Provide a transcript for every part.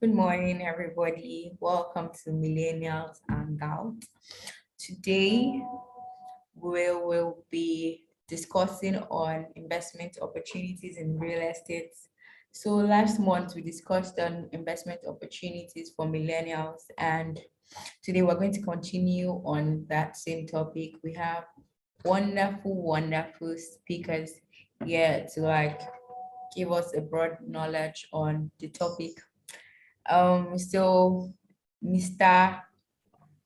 Good morning, everybody. Welcome to Millennials Hangout. Today, we will be discussing on investment opportunities in real estate. So last month, we discussed on investment opportunities for millennials, and today we're going to continue on that same topic. We have wonderful speakers here to give us a broad knowledge on the topic. So Mr.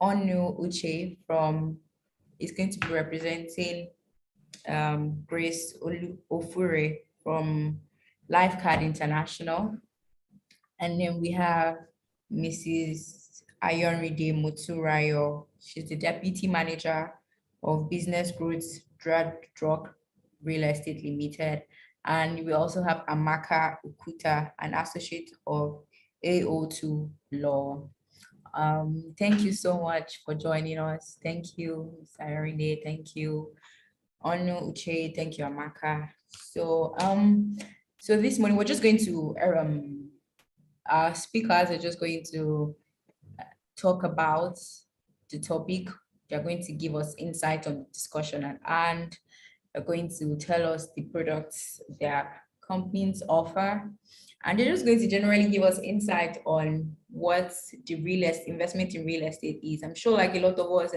Onu Uche from is going to be representing Grace Ofure from Lifecard International. And then we have Mrs. Ayoride Muturayo. She's the Deputy Manager of Business Growth Drug Real Estate Limited. And we also have Amaka Ukuta, an associate of AO2 Law. Thank you so much for joining us. Thank you, Ms. Ayoride. Thank you, Onu Uche. Thank you, Amaka. So this morning we're just going to our speakers are just going to talk about the topic. They're going to give us insight on the discussion, and they're going to tell us the products their companies offer. And they're just going to generally give us insight on what the investment in real estate is. I'm sure like a lot of us,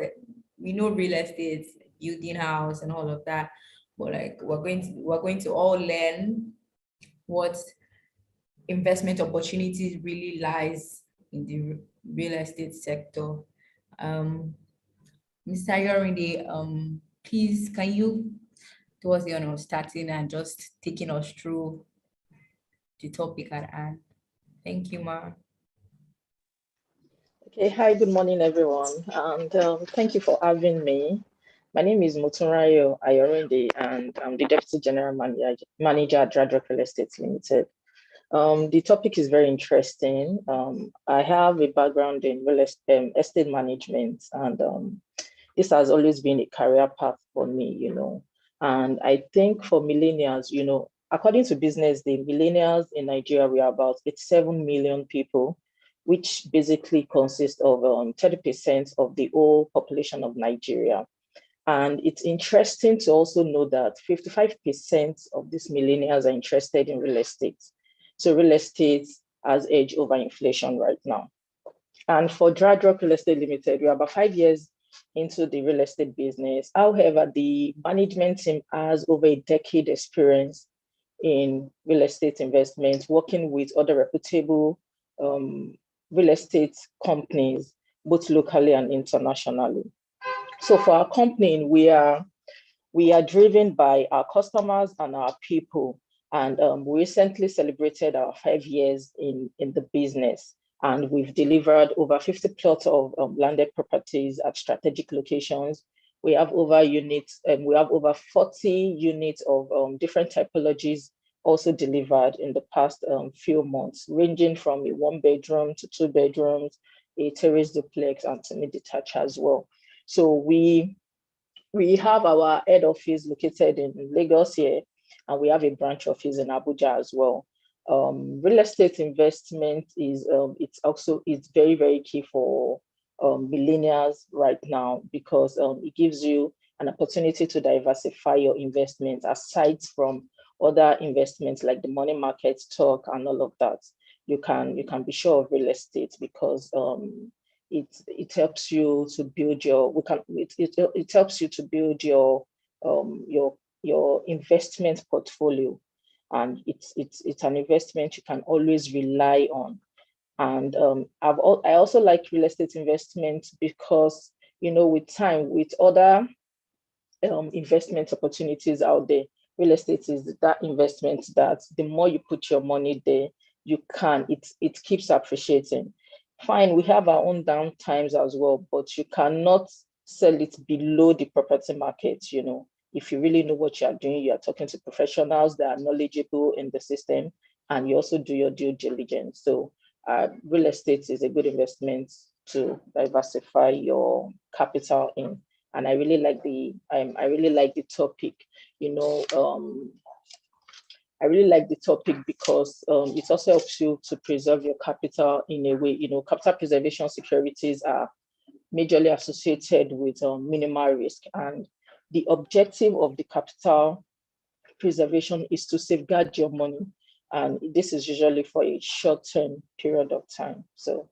we know real estate, building house and all of that, but like we're going to all learn what investment opportunities really lies in the real estate sector. Mr. Yorinde, please can you do us the honor of starting and just taking us through the topic at hand? Thank you, Ma. Okay, hi, good morning, everyone, and thank you for having me. My name is Muturayo Ayorinde, and I'm the Deputy General Manager at Dradrock Real Estate Limited. The topic is very interesting. I have a background in real estate management, and this has always been a career path for me, And I think for millennials, according to Business Day, millennials in Nigeria, we are about 87 million people, which basically consists of 30% of the whole population of Nigeria. And it's interesting to also know that 55% of these millennials are interested in real estate. So real estate has edge over inflation right now. And for Dradrock Real Estate Limited, we're about 5 years into the real estate business. However, the management team has over a decade experience in real estate investments, working with other reputable real estate companies, both locally and internationally. So for our company, we are driven by our customers and our people. And we recently celebrated our 5 years in the business. And we've delivered over 50 plots of landed properties at strategic locations. We have over 40 units of different typologies also delivered in the past few months, ranging from a 1-bedroom to 2 bedrooms, a terrace duplex, and semi-detached as well. So we have our head office located in Lagos here, and we have a branch office in Abuja as well. Real estate investment is it's very, very key for millennials right now, because it gives you an opportunity to diversify your investments aside from other investments like the money market, stock, and all of that. You can be sure of real estate because it helps you to build it helps you to build your investment portfolio, and it's an investment you can always rely on. And I also like real estate investment because with time, with other investment opportunities out there, real estate is that investment that the more you put your money there, it keeps appreciating. Fine, we have our own down times as well, but you cannot sell it below the property market. If you really know what you are doing, you are talking to professionals that are knowledgeable in the system, and you also do your due diligence. So real estate is a good investment to diversify your capital in. And I really like the topic. I really like the topic because it also helps you to preserve your capital in a way. Capital preservation securities are majorly associated with minimal risk, and the objective of the capital preservation is to safeguard your money, and this is usually for a short-term period of time. So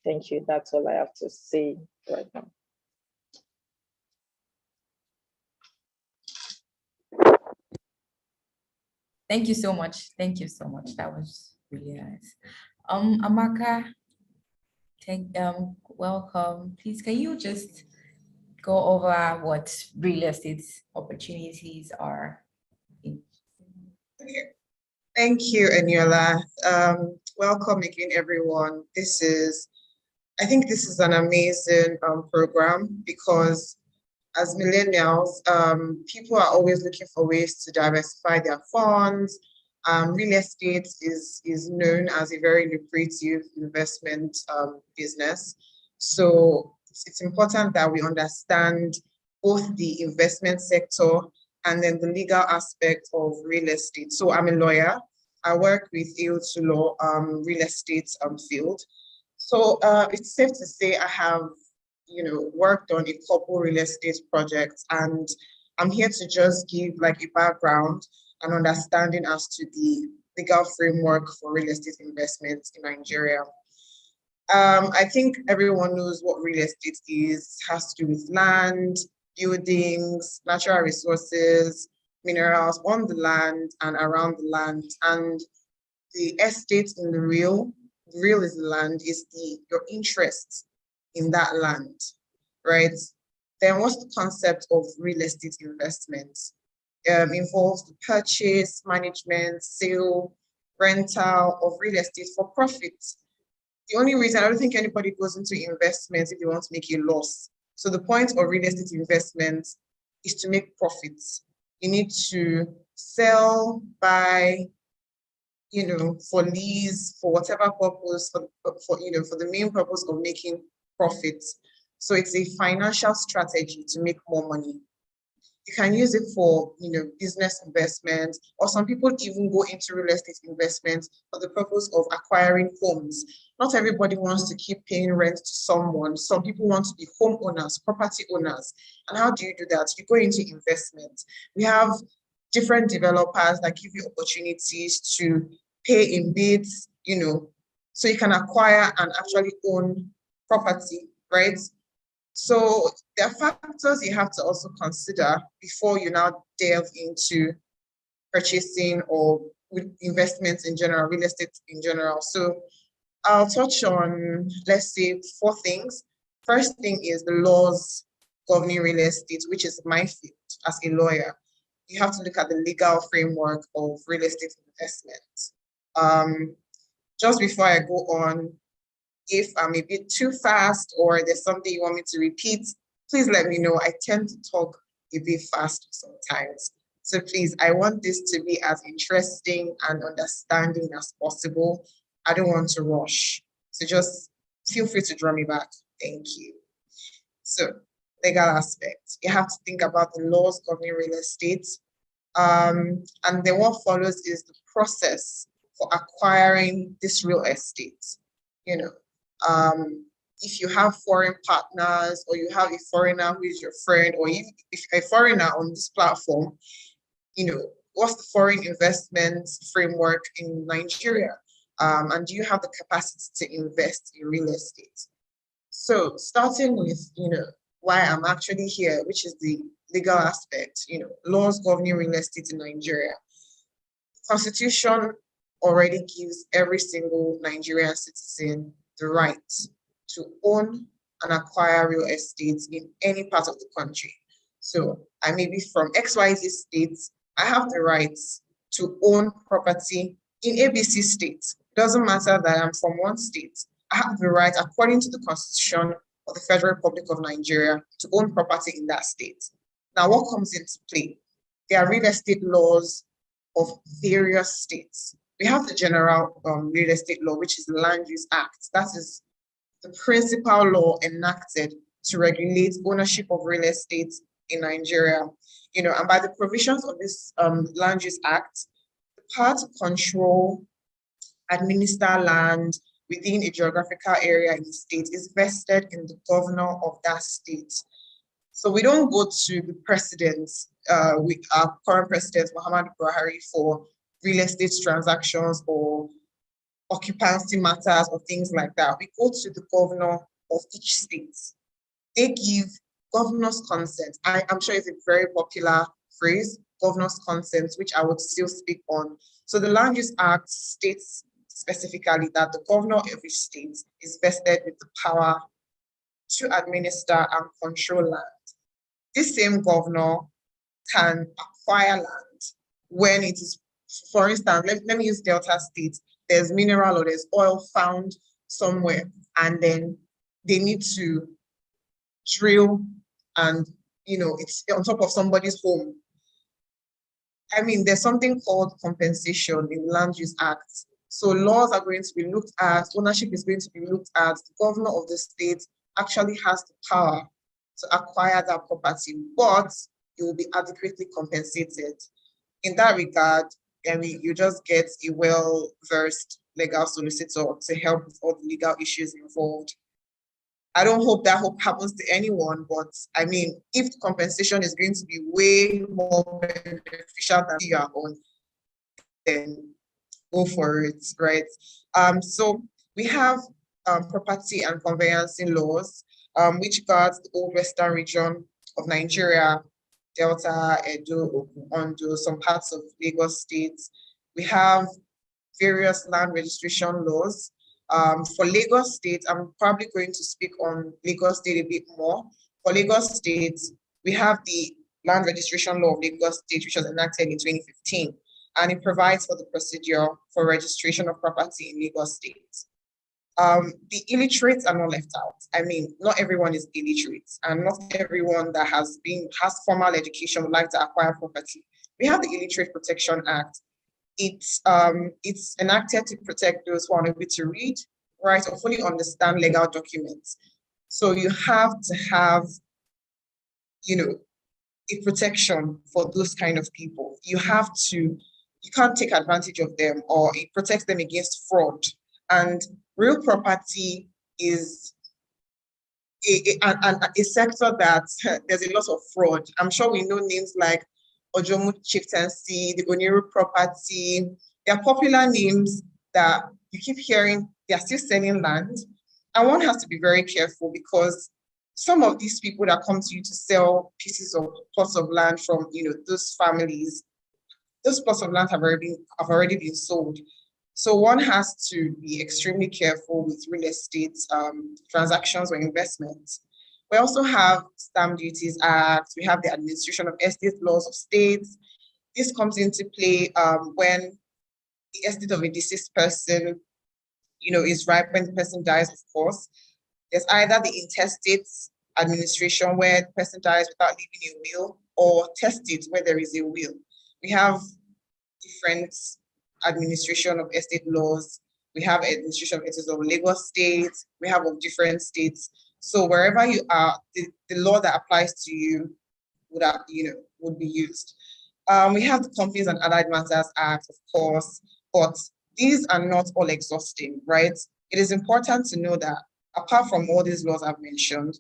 thank you. That's all I have to say right now. Thank you so much. Thank you so much. That was really nice. Amaka, welcome. Please, can you just go over what real estate opportunities are? Okay. Thank you, Eniola. Welcome again, everyone. I think this is an amazing program because as millennials, people are always looking for ways to diversify their funds. Real estate is known as a very lucrative investment business. So it's important that we understand both the investment sector and then the legal aspect of real estate. So I'm a lawyer. I work with AO2 Law real estate field. So it's safe to say I have worked on a couple real estate projects, and I'm here to just give like a background and understanding as to the legal framework for real estate investments in Nigeria. I think everyone knows what real estate is. It has to do with land, buildings, natural resources, minerals on the land and around the land. And the estate in the real is the land, is your interest in that land, right? Then what's the concept of real estate investments? Involves the purchase, management, sale, rental of real estate for profit. The only reason I don't think anybody goes into investments if they want to make a loss. So the point of real estate investments is to make profits. You need to sell, buy, for lease, for whatever purpose, for the main purpose of making profits. So it's a financial strategy to make more money. You can use it for, business investments, or some people even go into real estate investments for the purpose of acquiring homes. Not everybody wants to keep paying rent to someone. Some people want to be homeowners, property owners. And how do you do that? You go into investment. We have different developers that give you opportunities to pay in bids, so you can acquire and actually own property, right? So there are factors you have to also consider before you now delve into purchasing or investments in general, real estate in general. So I'll touch on, let's say, 4 things. First thing is the laws governing real estate, which is my field as a lawyer. You have to look at the legal framework of real estate investments. Just before I go on, if I'm a bit too fast or there's something you want me to repeat, please let me know. I tend to talk a bit fast sometimes. So please, I want this to be as interesting and understanding as possible. I don't want to rush. So just feel free to draw me back. Thank you. So legal aspect. You have to think about the laws governing real estate. And then what follows is the process for acquiring this real estate. If you have foreign partners or you have a foreigner who is your friend, or if a foreigner on this platform, what's the foreign investment framework in Nigeria? And do you have the capacity to invest in real estate? So starting with, why I'm actually here, which is the legal aspect, laws governing real estate in Nigeria. The Constitution already gives every single Nigerian citizen the right to own and acquire real estate in any part of the country. So I may be from XYZ states, I have the right to own property in ABC states. Doesn't matter that I'm from one state. I have the right, according to the Constitution of the Federal Republic of Nigeria, to own property in that state. Now, what comes into play? There are real estate laws of various states. We have the General Real Estate Law, which is the Land Use Act. That is the principal law enacted to regulate ownership of real estate in Nigeria. And by the provisions of this Land Use Act, the power to control, administer land within a geographical area in the state is vested in the governor of that state. So we don't go to the president, with our current president, Muhammad Buhari, for real estate transactions or occupancy matters or things like that. We go to the governor of each state. They give governor's consent. I'm sure it's a very popular phrase, governor's consent, which I would still speak on. So the Land Use Act states specifically that the governor of each state is vested with the power to administer and control land. This same governor can acquire land when it is, for instance, let me use Delta State. There's mineral or there's oil found somewhere, and then they need to drill, and it's on top of somebody's home. I mean, there's something called compensation in the Land Use Act. So laws are going to be looked at, ownership is going to be looked at. The governor of the state actually has the power to acquire that property, but it will be adequately compensated. In that regard, I mean, you just get a well-versed legal solicitor to help with all the legal issues involved. I don't hope that happens to anyone, but I mean, if the compensation is going to be way more beneficial than you are on, then go for it, right? So we have property and conveyancing laws, which guards the old western region of Nigeria, Delta, Edo, Ondo, some parts of Lagos State. We have various land registration laws. For Lagos State, I'm probably going to speak on Lagos State a bit more. For Lagos State, we have the Land Registration Law of Lagos State, which was enacted in 2015, and it provides for the procedure for registration of property in Lagos State. The illiterates are not left out. I mean, not everyone is illiterate, and not everyone that has formal education would like to acquire property. We have the Illiterate Protection Act. It's enacted to protect those who are unable to read, write, or fully understand legal documents. So you have to have, a protection for those kind of people. You can't take advantage of them, or it protects them against fraud. And real property is a sector that there's a lot of fraud. I'm sure we know names like Ojomu Chieftaincy, the Oniru property. They are popular names that you keep hearing. They are still selling land. And one has to be very careful, because some of these people that come to you to sell plots of land from those families, those plots of land have already been sold. So one has to be extremely careful with real estate transactions or investments. We also have Stamp Duties Act. We have the Administration of Estate Laws of States. This comes into play when the estate of a deceased person, is ripe when the person dies, of course. There's either the intestate administration, where the person dies without leaving a will, or testate, where there is a will. We have different administration of estate laws. We have administration of estates of Lagos State. We have of different states. So wherever you are, the law that applies to you would be used. We have the Companies and Allied Matters Act, of course, but these are not all exhausting, right? It is important to know that apart from all these laws I've mentioned,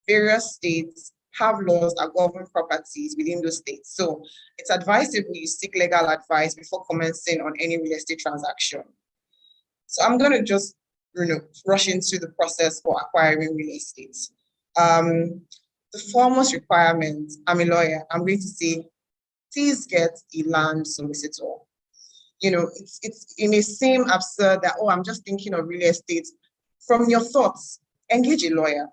various states have laws that govern properties within those states. So it's advisable you seek legal advice before commencing on any real estate transaction. So I'm going to just rush into the process for acquiring real estate. The foremost requirement, I'm a lawyer, I'm going to say, please get a land solicitor. It may seem absurd that, I'm just thinking of real estate. From your thoughts, engage a lawyer,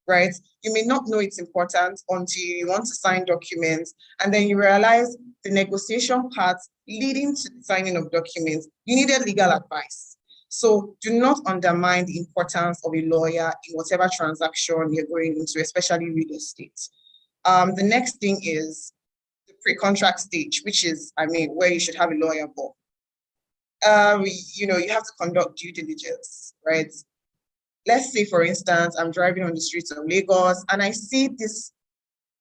right? You may not know it's important until you want to sign documents, and then you realize the negotiation part leading to the signing of documents, you needed legal advice. So do not undermine the importance of a lawyer in whatever transaction you're going into, especially real estate. The next thing is the pre-contract stage, which is, where you should have a lawyer for. You have to conduct due diligence, right? Let's say, for instance, I'm driving on the streets of Lagos and I see this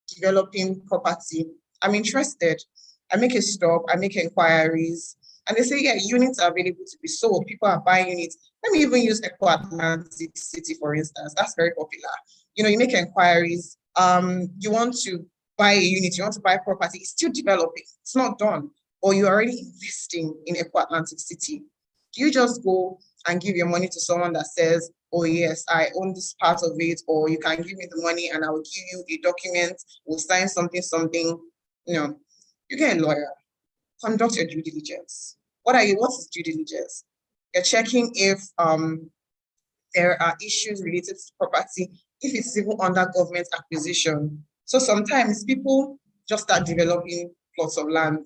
developing property. I'm interested. I make a stop, I make inquiries. And they say, yeah, units are available to be sold. People are buying units. Let me even use Echo Atlantic City, for instance. That's very popular. You make inquiries. You want to buy a unit, you want to buy property, it's still developing. It's not done. Or you're already investing in Echo Atlantic City. Do you just go and give your money to someone that says, oh yes, I own this part of it, or you can give me the money and I will give you a document, we'll sign something. You get a lawyer. Conduct your due diligence. What is due diligence? You're checking if there are issues related to property, if it's even under government acquisition. So sometimes people just start developing plots of land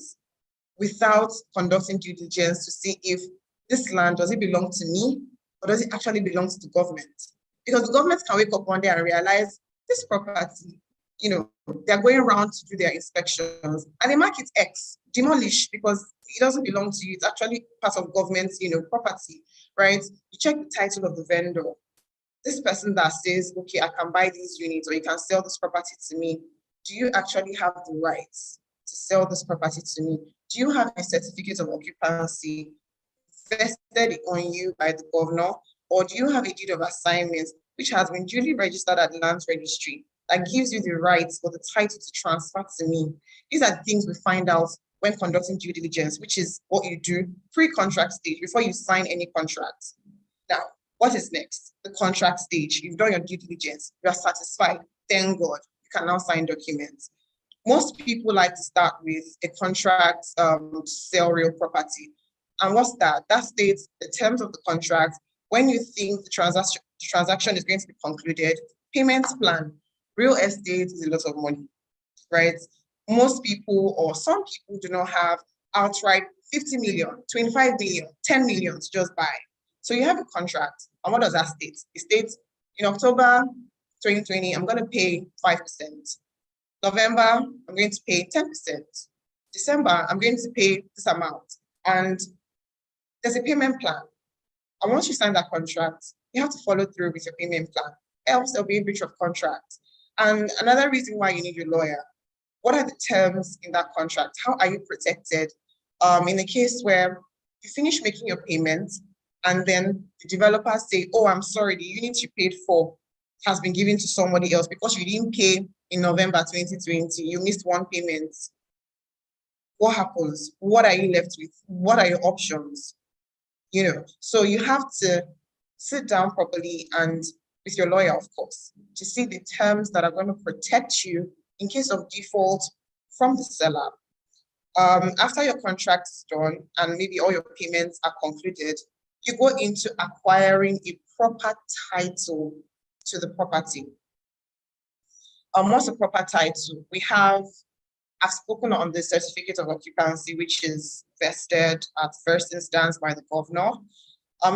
without conducting due diligence to see if this land, does it belong to me or does it actually belong to the government? Because the government can wake up one day and realize this property, they're going around to do their inspections and they mark it X, demolished, because it doesn't belong to you. It's actually part of government, property, right? You check the title of the vendor. This person that says, okay, I can buy these units or you can sell this property to me. Do you actually have the rights to sell this property to me? Do you have a certificate of occupancy vested on you by the governor? Or do you have a deed of assignment which has been duly registered at the land registry that gives you the rights or the title to transfer to me? These are the things we find out when conducting due diligence, which is what you do pre-contract stage before you sign any contract. Now, what is next? The contract stage. You've done your due diligence. You are satisfied. Thank God. You can now sign documents. Most people like to start with a contract to sell real property. And what's that? That states the terms of the contract, when you think the transaction is going to be concluded, payment plan. Real estate is a lot of money, right? Most people or some people do not have outright 50 million, 25 million, 10 million to just buy. So you have a contract. And what does that state? It states in October 2020, I'm going to pay 5%. November, I'm going to pay 10%. December, I'm going to pay this amount. And there's a payment plan. And once you sign that contract, you have to follow through with your payment plan. Else there'll be a breach of contract. And another reason why you need your lawyer, what are the terms in that contract? How are you protected? In a case where you finish making your payments and then the developers say, oh, I'm sorry, the unit you paid for has been given to somebody else because you didn't pay in November 2020, you missed one payment. What happens? What are you left with? What are your options? So you have to sit down properly and with your lawyer, of course, to see the terms that are going to protect you in case of default from the seller. After your contract is done and maybe all your payments are concluded, you go into acquiring a proper title to the property. What's a proper title? I've spoken on the certificate of occupancy, which is vested at first instance by the governor.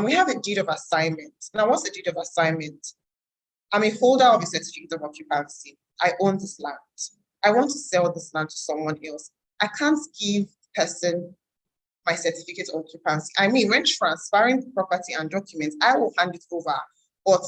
We have a deed of assignment. Now, what's a deed of assignment? I'm a holder of a certificate of occupancy. I own this land. I want to sell this land to someone else. I can't give the person my certificate of occupancy. I mean, when transferring the property and documents, I will hand it over, but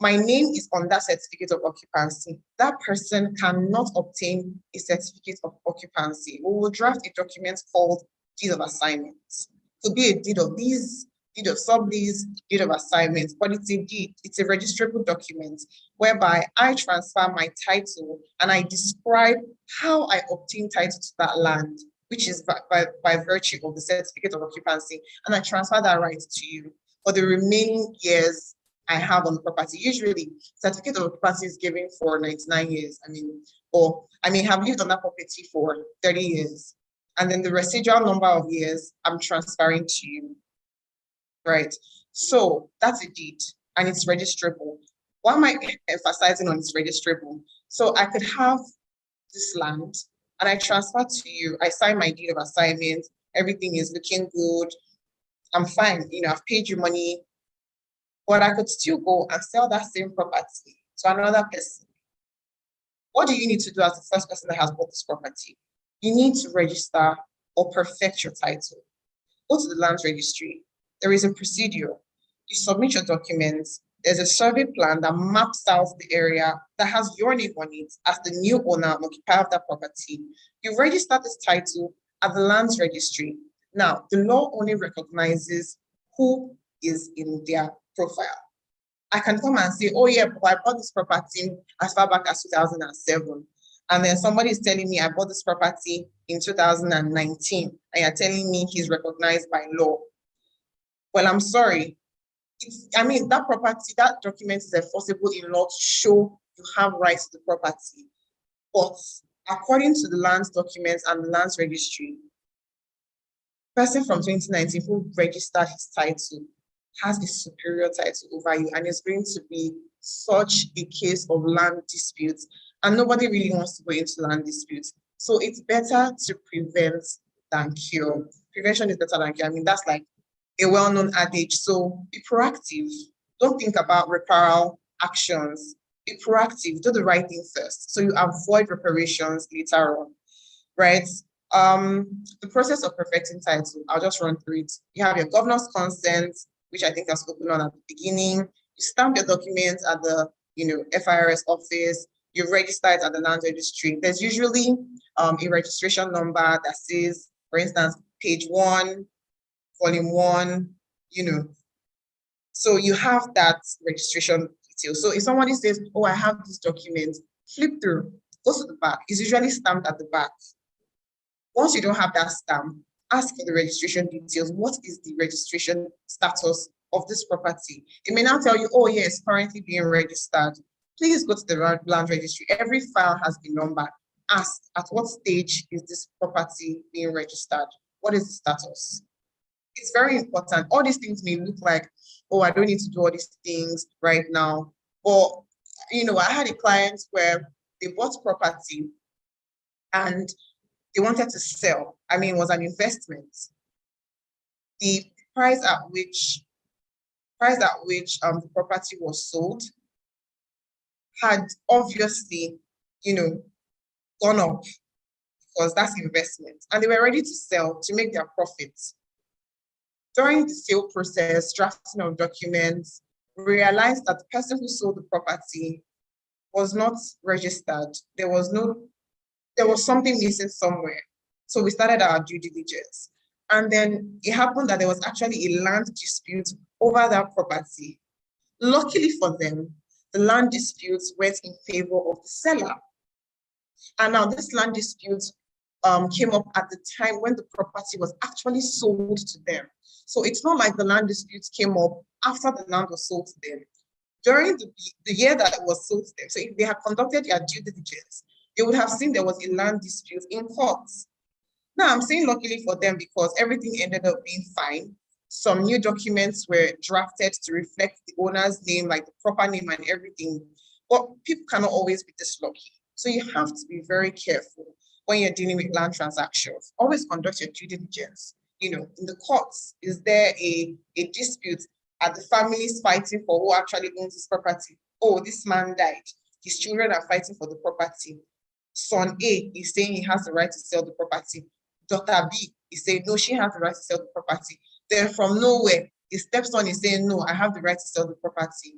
my name is on that certificate of occupancy. That person cannot obtain a certificate of occupancy. We will draft a document called deed of assignment. It could be a deed of lease, deed of sublease, deed of assignment, but it's a deed. It's a registrable document whereby I transfer my title and I describe how I obtain title to that land, which is by virtue of the certificate of occupancy, and I transfer that right to you for the remaining years I have on the property. Usually, certificate of occupancy is given for 99 years. Or I may have lived on that property for 30 years. And then the residual number of years I'm transferring to you, right? So that's a deed and it's registrable. Why am I emphasizing on it's registrable? So I could have this land and I transfer to you. I sign my deed of assignment. Everything is looking good. I'm fine. I've paid you money. But I could still go and sell that same property to another person. What do you need to do as the first person that has bought this property? You need to register or perfect your title. Go to the land registry. There is a procedure. You submit your documents. There's a survey plan that maps out the area that has your name on it as the new owner and occupier of that property. You register this title at the land registry. Now, the law only recognizes who is in their profile. I can come and say, oh yeah, but I bought this property as far back as 2007. And then somebody is telling me I bought this property in 2019, and you're telling me he's recognized by law. Well, I'm sorry. That property, that document is enforceable in law to show you have rights to the property. But according to the land documents and the lands registry, person from 2019 who registered his title has a superior title over you, and it's going to be such a case of land disputes, and nobody really wants to go into land disputes. So it's better to prevent than cure. Prevention is better than cure. That's like a well-known adage. So be proactive. Don't think about reparal actions. Be proactive. Do the right thing first, so you avoid reparations later on, right? The process of perfecting title, I'll just run through it. You have your governor's consent, which I think I spoken on at the beginning. You stamp your documents at the FIRS office. You register it at the land registry. There's usually a registration number that says, for instance, page 1, volume 1, So you have that registration detail. So if somebody says, oh, I have this document, flip through, go to the back. It's usually stamped at the back. Once you don't have that stamp, ask for the registration details. What is the registration status of this property? It may now tell you, oh, yes, currently being registered. Please go to the land registry. Every file has the number. Ask, at what stage is this property being registered? What is the status? It's very important. All these things may look like, oh, I don't need to do all these things right now. But, I had a client where they bought property and they wanted to sell. It was an investment. The price at which the property was sold had obviously, gone up, because that's investment. And they were ready to sell to make their profits. During the sale process, drafting of documents, we realized that the person who sold the property was not registered. There was something missing somewhere. So we started our due diligence. And then it happened that there was actually a land dispute over that property. Luckily for them, the land dispute went in favor of the seller. And now this land dispute came up at the time when the property was actually sold to them. So it's not like the land dispute came up after the land was sold to them. During the year that it was sold to them, so if they had conducted their due diligence, they would have seen there was a land dispute in court. Now, I'm saying luckily for them because everything ended up being fine. Some new documents were drafted to reflect the owner's name, like the proper name and everything. But people cannot always be this lucky. So you have to be very careful when you're dealing with land transactions. Always conduct your due diligence. In the courts, is there a dispute? Are the families fighting for who actually owns this property? Oh, this man died. His children are fighting for the property. Son A is saying he has the right to sell the property. Daughter B is saying, no, she has the right to sell the property. Then from nowhere, the stepson is saying, no, I have the right to sell the property.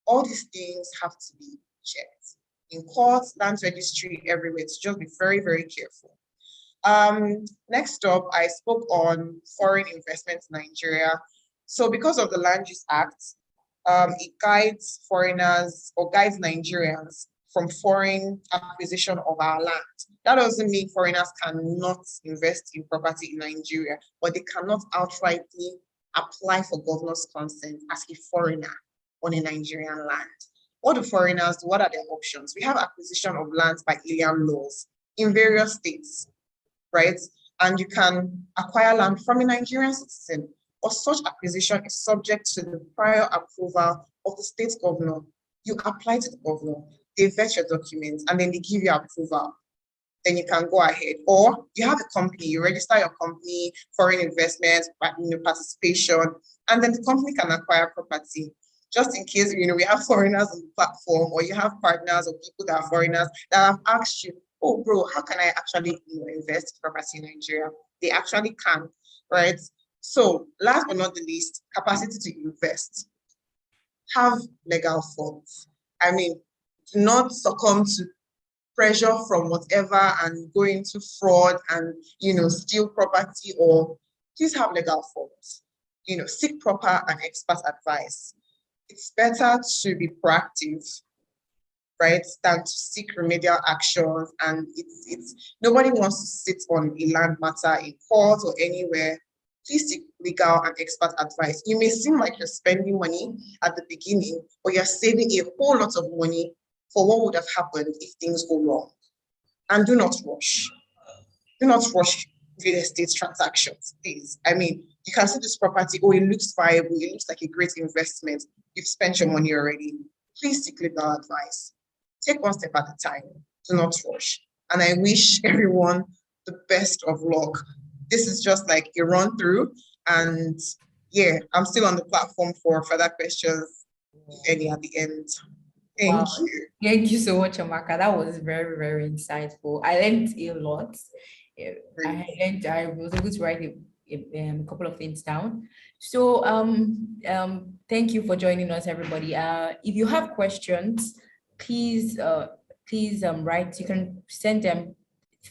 All these things have to be checked. In courts, land registry, everywhere. To just be very, very careful. Next up, I spoke on foreign investment in Nigeria. So because of the Land Use Act, it guides foreigners or guides Nigerians from foreign acquisition of our land. That doesn't mean foreigners cannot invest in property in Nigeria, but they cannot outrightly apply for governor's consent as a foreigner on a Nigerian land. What do foreigners do? What are their options? We have acquisition of lands by alien laws in various states, right? And you can acquire land from a Nigerian citizen, or such acquisition is subject to the prior approval of the state governor. You apply to the governor, they vet your documents, and then they give you approval. Then you can go ahead. Or you have a company, you register your company, foreign investments, participation, and then the company can acquire property. Just in case, we have foreigners on the platform, or you have partners or people that are foreigners that have asked you, oh, bro, how can I actually invest in property in Nigeria? They actually can, right? So last but not the least, capacity to invest. Have legal funds. Do not succumb to pressure from whatever and go into fraud and, steal property, or please have legal forms. Seek proper and expert advice. It's better to be proactive, right, than to seek remedial actions. And it's nobody wants to sit on a land matter in court or anywhere. Please seek legal and expert advice. You may seem like you're spending money at the beginning, but you're saving a whole lot of money for what would have happened if things go wrong. And do not rush. Do not rush real estate transactions, please. I mean, you can see this property, oh, it looks viable, it looks like a great investment. You've spent your money already. Please seek legal advice. Take one step at a time. Do not rush. And I wish everyone the best of luck. This is just like a run through. And yeah, I'm still on the platform for further questions, if any, at the end. Thank you. Thank you so much, Amaka. That was very, very insightful. I learned a lot. I was able to write a couple of things down. So thank you for joining us, everybody. If you have questions, please write. You can send them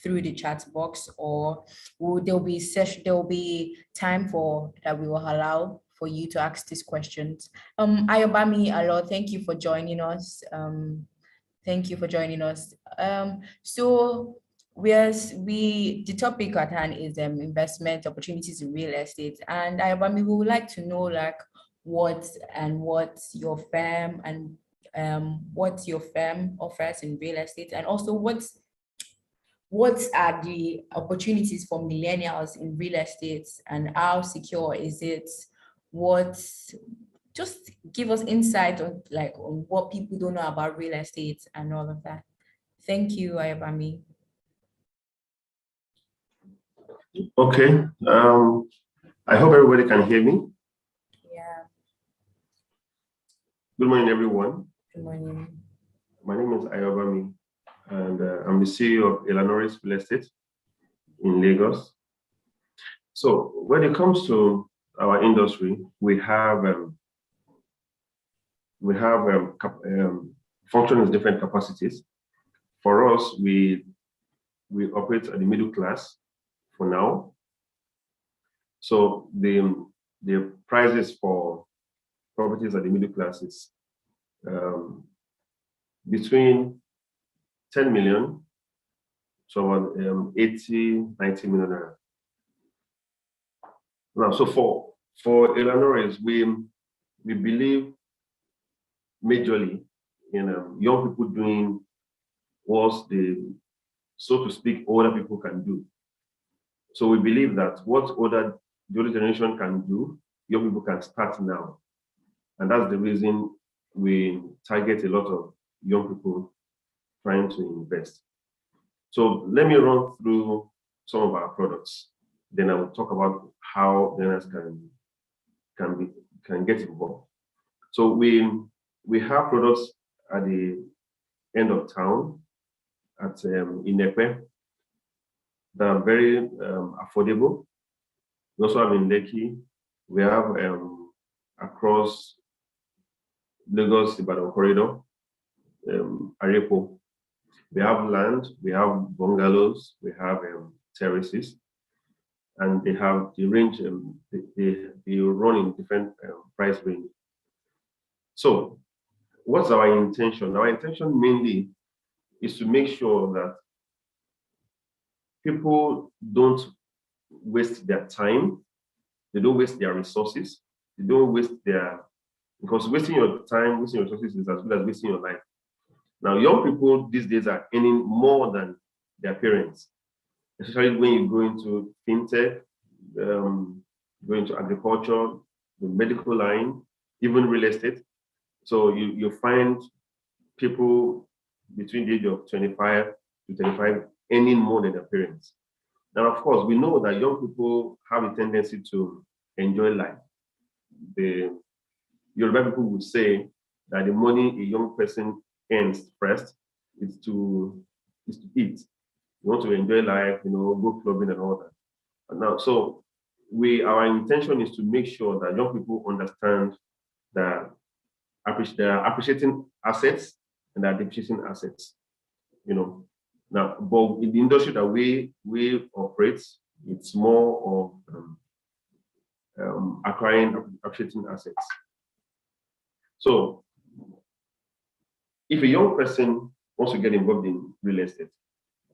through the chat box, or there'll be time for that we will allow for you to ask these questions. Ayobami Alo, thank you for joining us. So the topic at hand is investment opportunities in real estate, and Ayobami, we would like to know what your firm offers in real estate, and also what are the opportunities for millennials in real estate, and how secure is it? Just give us insight on what people don't know about real estate and all of that. Thank you, Ayobami. Okay. I hope everybody can hear me. Yeah. Good morning, everyone. Good morning. My name is Ayobami, and I'm the CEO of Illiterate Real Estate in Lagos. So when it comes to our industry, we have function in different capacities. For us, we operate at the middle class for now. So the prices for properties at the middle class is between 10 million to about 80, 90 million naira. Now, so for Illinois, we believe majorly in young people doing what so to speak, older people can do. So we believe that what the older generation can do, young people can start now. And that's the reason we target a lot of young people trying to invest. So let me run through some of our products. Then I will talk about how learners can get involved. So we have products at the end of town at Inepe that are very affordable. We also have in Lekki. We have across Lagos Ibadan corridor, Arepo. We have land, we have bungalows, we have terraces, and they have the range. They run in different price range. So, what's our intention? Our intention mainly is to make sure that people don't waste their time, they don't waste their resources, they don't waste because wasting your time, wasting your resources is as good as wasting your life. Now, young people these days are earning more than their parents, especially when you go into fintech, go into agriculture, the medical line, even real estate. So you find people between the age of 25 to 35 earning more than their parents. Now, of course, we know that young people have a tendency to enjoy life. The Yoruba people would say that the money a young person earns first is to eat. You want to enjoy life, go clubbing and all that. And now, so our intention is to make sure that young people understand that they are appreciating assets and they are depreciating assets. Now, but in the industry that we operates, it's more of acquiring, appreciating assets. So, if a young person wants to get involved in real estate,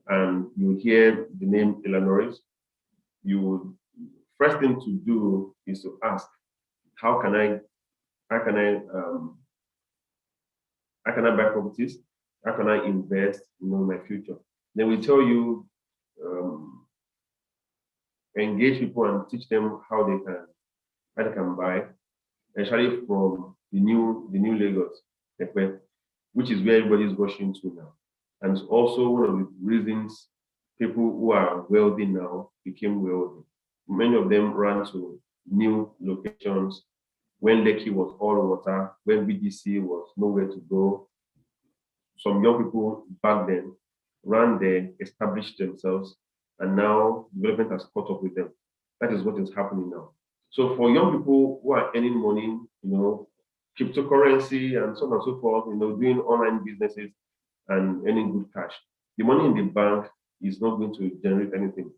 and you hear the name Illinois, first thing to do is to ask, how can I buy properties? How can I invest in my future? Then we tell you, engage people and teach them how they can buy, especially from the new Lagos, which is where everybody's rushing to now. And it's also one of the reasons people who are wealthy now became wealthy. Many of them ran to new locations when Lekki was all water, when BDC was nowhere to go. Some young people back then ran there, established themselves, and now development has caught up with them. That is what is happening now. So for young people who are earning money, cryptocurrency and so on and so forth, doing online businesses and earning good cash, the money in the bank is not going to generate anything.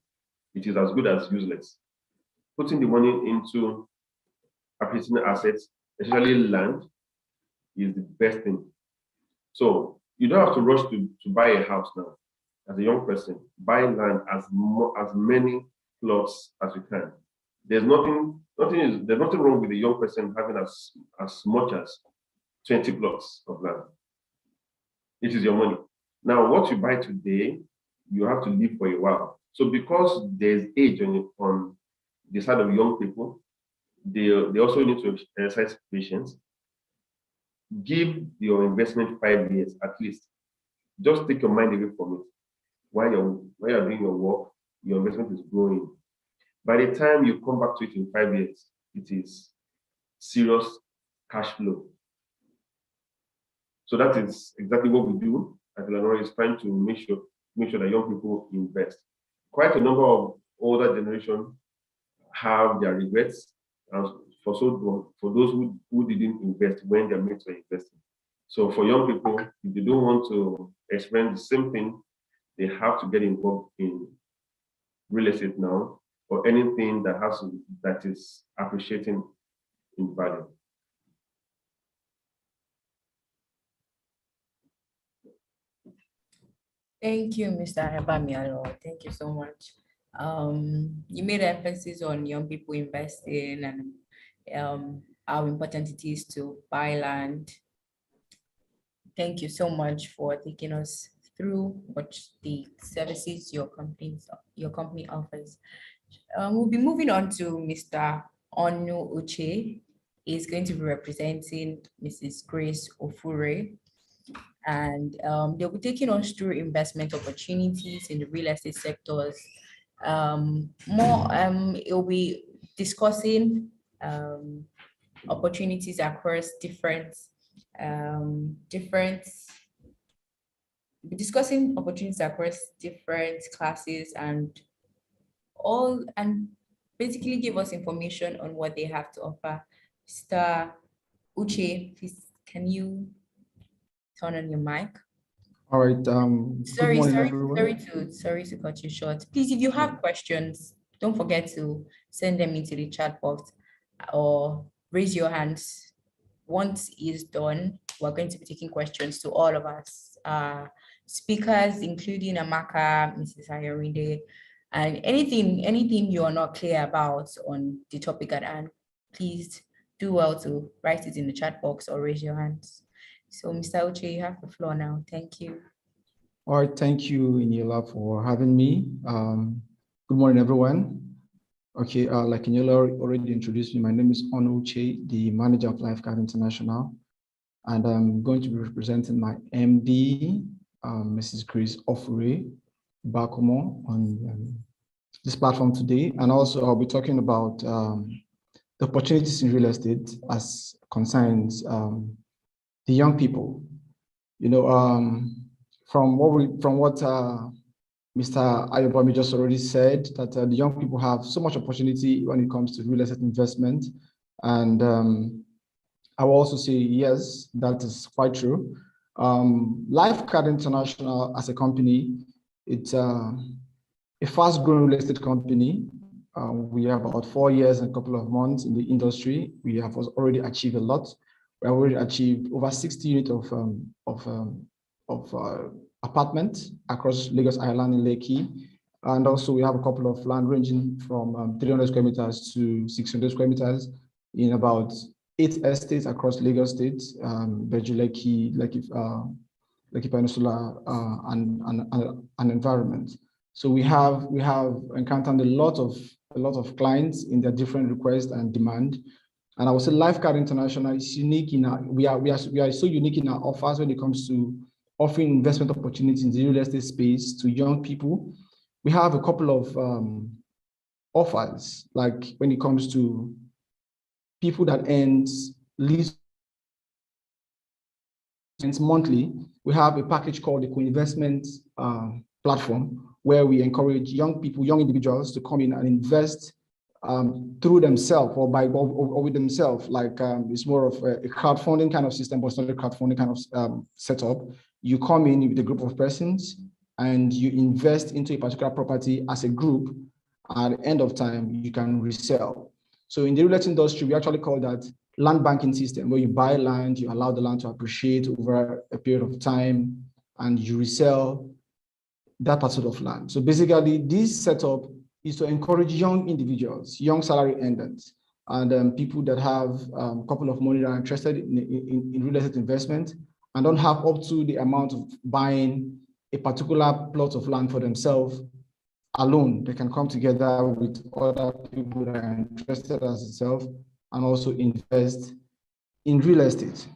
It is as good as useless. Putting the money into appreciating assets, especially land, is the best thing. So you don't have to rush to buy a house now. As a young person, buy land as many plots as you can. There's nothing wrong with a young person having as much as 20 plots of land. It is your money. Now, what you buy today, you have to live for a while. So because there's age on the side of young people, they also need to exercise patience. Give your investment 5 years at least. Just take your mind away from it. While you're doing your work, your investment is growing. By the time you come back to it in 5 years, it is serious cash flow. So that is exactly what we do at Illinois, is trying to make sure that young people invest. Quite a number of older generation have their regrets, and for those who didn't invest when they're meant to invest. So for young people, if they don't want to experience the same thing, they have to get involved in real estate now, or anything that is appreciating in value. Thank you, Mr. Ebamialo. Thank you so much. You made emphasis on young people investing and how important it is to buy land. Thank you so much for taking us through what the services your company offers. We'll be moving on to Mr. Onu Uche. He's going to be representing Mrs. Grace Ofure, and they'll be taking us through investment opportunities in the real estate sectors. It'll be discussing opportunities across different classes and basically give us information on what they have to offer. Mr. Uche, please, can you turn on your mic? All right. Good morning, everyone. Sorry to cut you short. Please, if you have questions, don't forget to send them into the chat box or raise your hands. Once it's done, we're going to be taking questions to all of us speakers, including Amaka, Mrs. Ayorinde, and anything you are not clear about on the topic at hand, please do well to write it in the chat box or raise your hands. So, Mr. Uche, you have the floor now. Thank you. All right, thank you, Inyola, for having me. Good morning, everyone. Okay, like Inyola already introduced me, my name is Onu Uche, the manager of Lifeguard International, and I'm going to be representing my MD, Mrs. Grace Ofure Bakumo, on this platform today. And also I'll be talking about the opportunities in real estate as concerns the young people. From what Mr. Ayobami just already said, that the young people have so much opportunity when it comes to real estate investment. And I will also say, yes, that is quite true. Lifeguard International as a company It's a fast-growing real estate company. We have about 4 years and a couple of months in the industry. We have already achieved a lot. We have already achieved over 60 units of apartments across Lagos Island and Lekki. And also we have a couple of land ranging from 300 square meters to 600 square meters in about 8 estates across Lagos State, Beju, Lekki Peninsula, and environment. So we have encountered a lot of clients in their different requests and demand. And I would say Lifeguard International is unique in our, we are so unique in our offers when it comes to offering investment opportunities in the real estate space to young people. We have a couple of offers, like when it comes to people that earn least monthly. We have a package called the co-investment platform, where we encourage young people, young individuals to come in and invest through themselves or with themselves. Like it's more of a crowdfunding kind of system, but it's not a crowdfunding kind of setup. You come in with a group of persons and you invest into a particular property as a group. At the end of time, you can resell. So in the real estate industry, we actually call that land banking system, where you buy land, you allow the land to appreciate over a period of time, and you resell that parcel of land. So basically, this setup is to encourage young individuals, young salary earners, and people that have a couple of money that are interested in real estate investment and don't have up to the amount of buying a particular plot of land for themselves alone. They can come together with other people that are interested as themselves and also invest in real estate.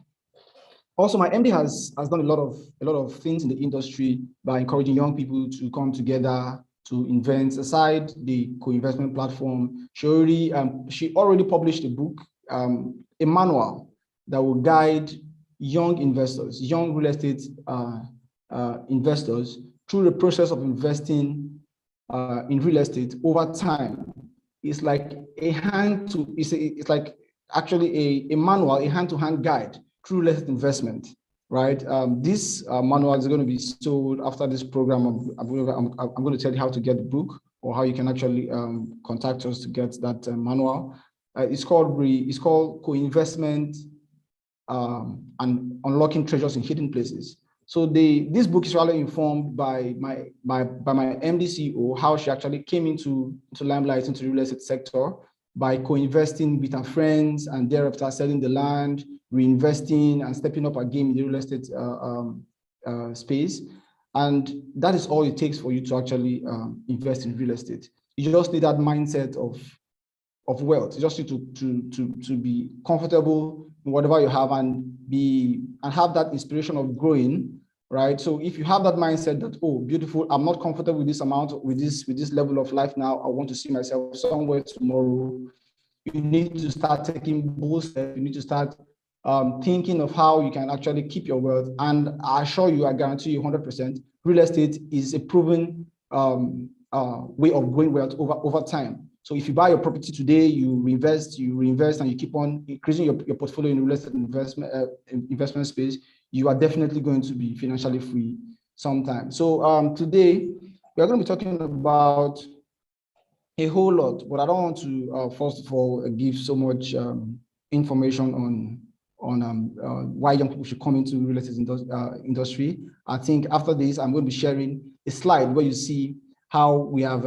Also, my MD has done a lot of things in the industry by encouraging young people to come together to invest. Aside the co-investment platform, she already published a book, a manual that will guide young investors, young real estate investors through the process of investing in real estate over time. It's like it's like actually a manual, a hand-to-hand guide through real estate investment, right? This manual is going to be sold after this program. I'm going to tell you how to get the book or how you can actually contact us to get that manual. It's called Co-Investment and Unlocking Treasures in Hidden Places. So this book is really informed by my MD CEO, how she actually came into limelight, into the real estate sector by co-investing with her friends and thereafter selling the land, reinvesting and stepping up her game in the real estate space. And that is all it takes for you to actually invest in real estate. You just need that mindset of wealth. You just need to be comfortable in whatever you have and have that inspiration of growing, right? So if you have that mindset that, oh, beautiful, I'm not comfortable with this amount, with this level of life now, I want to see myself somewhere tomorrow, you need to start taking bold steps. You need to start thinking of how you can actually keep your wealth. And I assure you, I guarantee you 100%, real estate is a proven way of growing wealth over time. So if you buy your property today, you reinvest, and you keep on increasing your portfolio in real estate investment space, you are definitely going to be financially free sometime. So today, we are going to be talking about a whole lot, but I don't want to, first of all, give so much information on why young people should come into real estate industry. I think after this, I'm going to be sharing a slide where you see how we have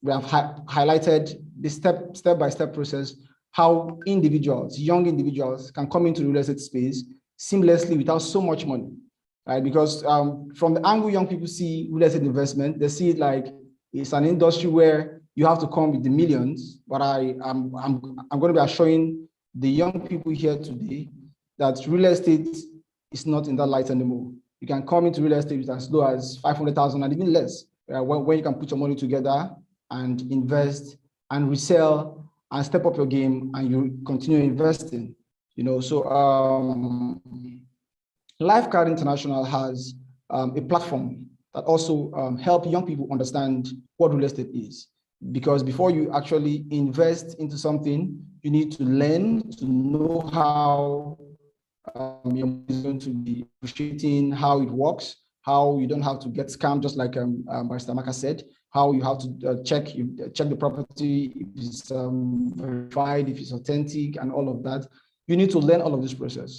highlighted the step-by-step process, how young individuals can come into the real estate space seamlessly without so much money, right? Because from the angle young people see real estate investment, they see it like it's an industry where you have to come with the millions. But I'm going to be showing the young people here today that real estate is not in that light anymore. You can come into real estate with as low as 500,000 and even less, when you can put your money together and invest and resell and step up your game and you continue investing. So Lifeguard International has a platform that also help young people understand what real estate is. Because before you actually invest into something, you need to learn to know how your money is going to be appreciating, how it works, how you don't have to get scammed, just like Barrister Maka said, how you have to check the property, if it's verified, if it's authentic, and all of that. You need to learn all of this process.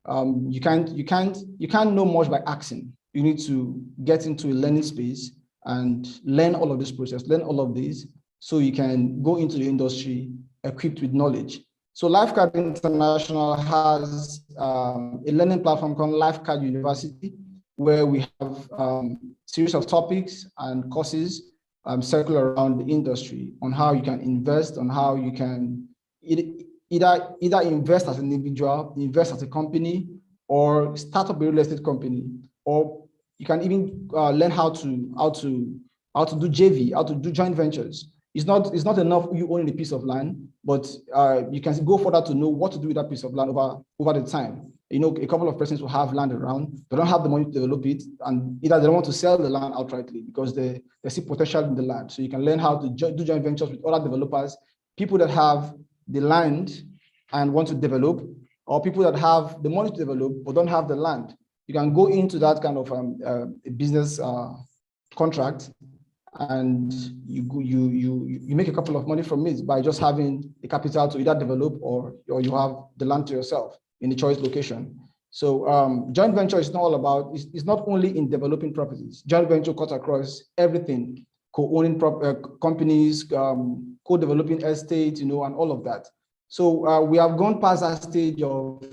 You can't know much by asking. You need to get into a learning space and learn all of this process, learn all of this, so you can go into the industry equipped with knowledge. So Lifecard International has a learning platform called Lifecard University, where we have series of topics and courses circle around the industry on how you can invest, on how you can either invest as an individual, invest as a company, or start up a real estate company, or you can even learn how to do JV, how to do joint ventures. It's not enough you owning a piece of land, but you can go further to know what to do with that piece of land over the time. You know, a couple of persons will have land around, they don't have the money to develop it, and either they don't want to sell the land outrightly because they see potential in the land. So you can learn how to do joint ventures with other developers, people that have the land and want to develop, or people that have the money to develop but don't have the land. You can go into that kind of a business contract, and you make a couple of money from it by just having the capital to either develop or you have the land to yourself in the choice location. So joint venture is not all about, it's not only in developing properties. Joint venture cuts across everything, co-owning companies, co-developing estates, you know, and all of that. So we have gone past that stage of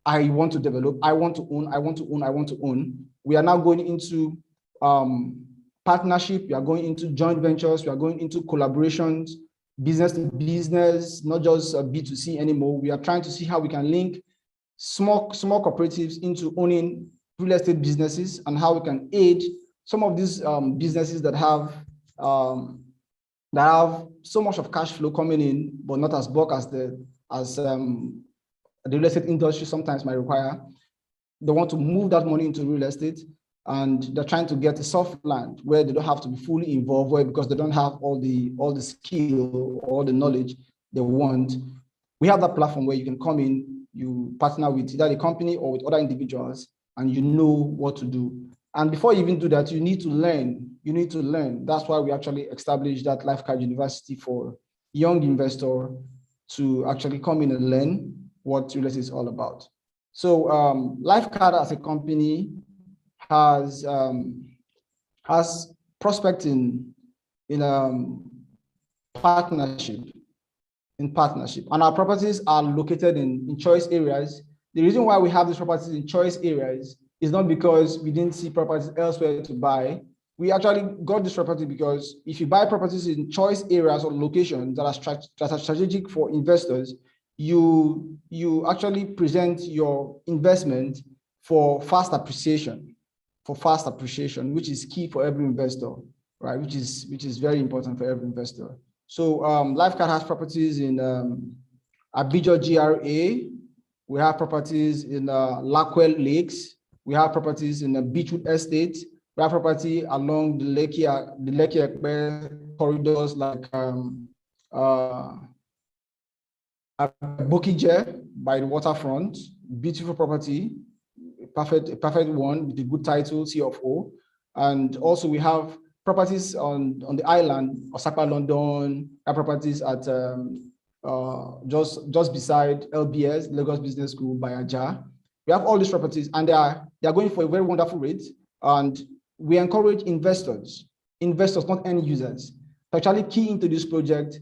I want to develop, I want to own, I want to own, I want to own. We are now going into partnership, we are going into joint ventures, we are going into collaborations, business to business, not just B2C anymore. We are trying to see how we can link small cooperatives into owning real estate businesses, and how we can aid some of these businesses that have so much of cash flow coming in, but not as bulk as the real estate industry sometimes might require. They want to move that money into real estate, and they're trying to get a soft land where they don't have to be fully involved, where because they don't have all the skill, all the knowledge they want. We have that platform where you can come in, you partner with either the company or with other individuals, and you know what to do. And before you even do that, you need to learn. You need to learn. That's why we actually established that Lifecard University for young investor to actually come in and learn what real estate is all about. So Lifecard as a company has prospecting in partnership, and our properties are located in choice areas. The reason why we have these properties in choice areas is not because we didn't see properties elsewhere to buy. We actually got this property because if you buy properties in choice areas or locations that are strategic for investors, you actually present your investment for fast appreciation, which is key for every investor, right? Which is very important for every investor. So Lifecard has properties in Abuja GRA. We have properties in Lakwell Lakes. We have properties in the Beechwood Estate. We have property along the Lekki corridors like Bokije by the waterfront. Beautiful property, a perfect one with a good title, C of O. And also we have properties on the island, Osaka, London. We have properties at just beside LBS, Lagos Business School by Aja. We have all these properties, and they are going for a very wonderful rate. And we encourage investors, not end users, to actually key into this project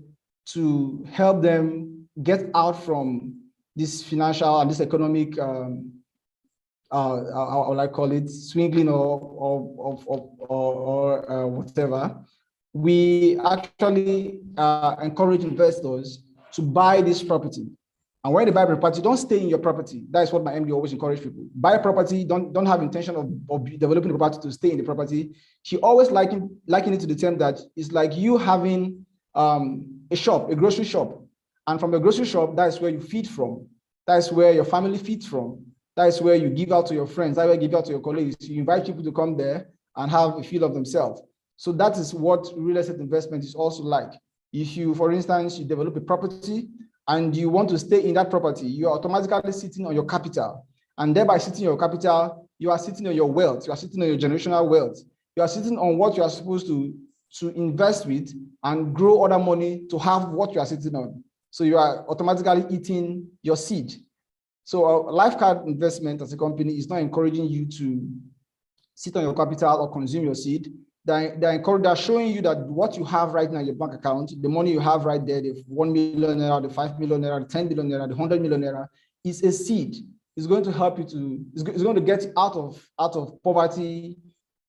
to help them get out from this financial and this economic, how would I call it, swingling or whatever. We actually encourage investors to buy this property. And when they buy property, don't stay in your property. That is what my MD always encourage people. Buy a property, don't have intention of developing the property to stay in the property. She always liken it to the term that it's like you having a shop, a grocery shop. And from the grocery shop, that is where you feed from. That is where your family feeds from. That is where you give out to your friends. That is where you give out to your colleagues. You invite people to come there and have a feel of themselves. So that is what real estate investment is also like. If you, for instance, you develop a property and you want to stay in that property, you are automatically sitting on your capital. And thereby sitting on your capital, you are sitting on your wealth, you are sitting on your generational wealth, you are sitting on what you are supposed to invest with and grow other money to have what you are sitting on. So you are automatically eating your seed. So a life card investment as a company is not encouraging you to sit on your capital or consume your seed. They're showing you that what you have right now in your bank account, the money you have right there, the 1 million naira, the 5 million naira, the 10 million naira, the 100 million naira, is a seed. It's going to help you to, it's going to get out of poverty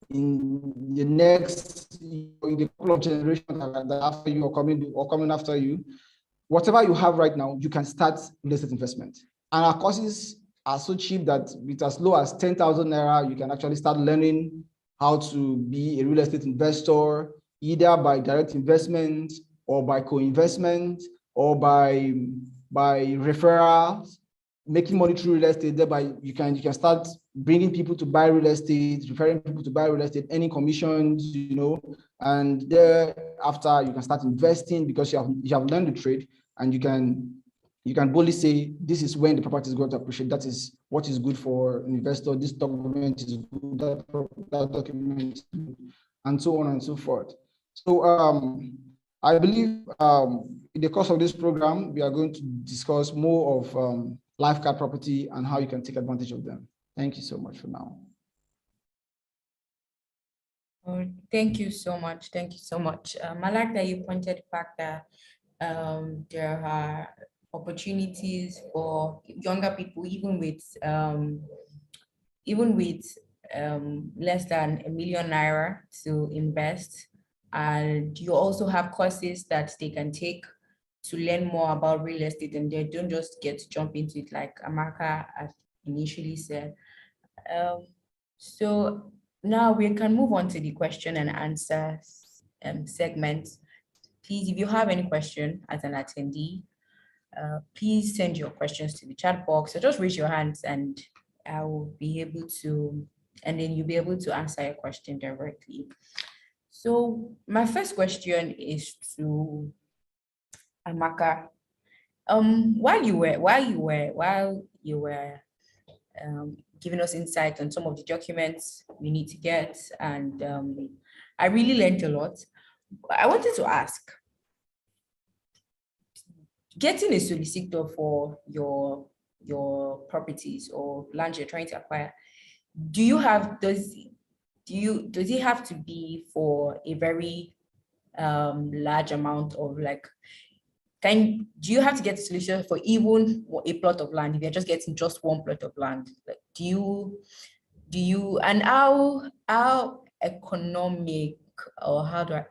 in the next, in the couple of generations that after you or coming after you. Whatever you have right now, you can start real estate investment. And our courses are so cheap that with as low as 10,000 naira, you can actually start learning how to be a real estate investor, either by direct investment or by co-investment or by referrals, making money through real estate. Thereby, you can start bringing people to buy real estate, referring people to buy real estate, earning commissions, and thereafter you can start investing because you have learned the trade, and you can boldly say, this is when the property is going to appreciate. That is what is good for an investor. This document is good, that document is good, and so on and so forth. So I believe in the course of this program, we are going to discuss more of life card property and how you can take advantage of them. Thank you so much for now. Oh, thank you so much. Thank you so much. I like that you pointed the fact that there are opportunities for younger people, even with less than ₦1 million to invest. And you also have courses that they can take to learn more about real estate, and they don't just get to jump into it like Amaka had initially said. So now we can move on to the question and answer segment. Please, if you have any question as an attendee, please send your questions to the chat box, or just raise your hands and I will be able to, and then you'll be able to answer your question directly. So my first question is to Amaka. While you were giving us insight on some of the documents we need to get, and I really learned a lot. I wanted to ask, getting a solicitor for your properties or land you're trying to acquire, does it have to be for a very large amount of, like, do you have to get a solicitor for even a plot of land if you're just getting just one plot of land? Like, do you and how economic, or how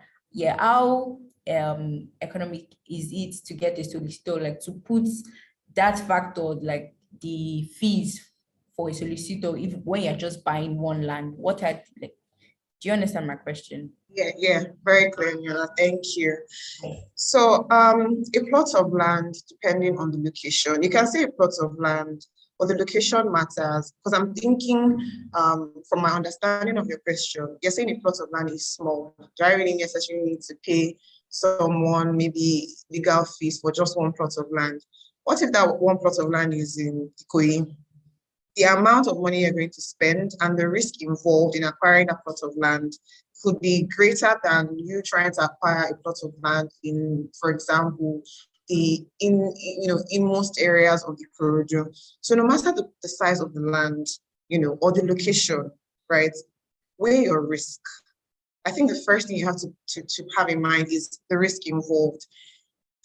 economic is it to get a solicitor, like to put that factor, like the fees for a solicitor, if when you're just buying one land? Do you understand my question? Yeah, very clear, Nyola. Thank you. So a plot of land, depending on the location, you can say a plot of land, but the location matters, because I'm thinking from my understanding of your question, you're saying a plot of land is small. Do I really necessarily need to pay someone maybe legal fees for just one plot of land? What if that one plot of land is in Ikoyi? The amount of money you're going to spend and the risk involved in acquiring a plot of land could be greater than you trying to acquire a plot of land in, for example, in most areas of the Ikorodu. So no matter the size of the land, or the location, right, weigh your risk. I think the first thing you have to have in mind is the risk involved.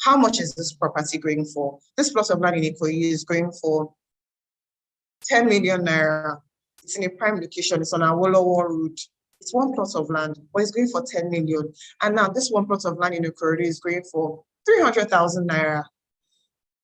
How much is this property going for? This plot of land in Ikoyi is going for 10 million naira. It's in a prime location. It's on Awolowo Road. It's one plot of land, but it's going for 10 million. And now this one plot of land in Ikorodu is going for 300,000 naira.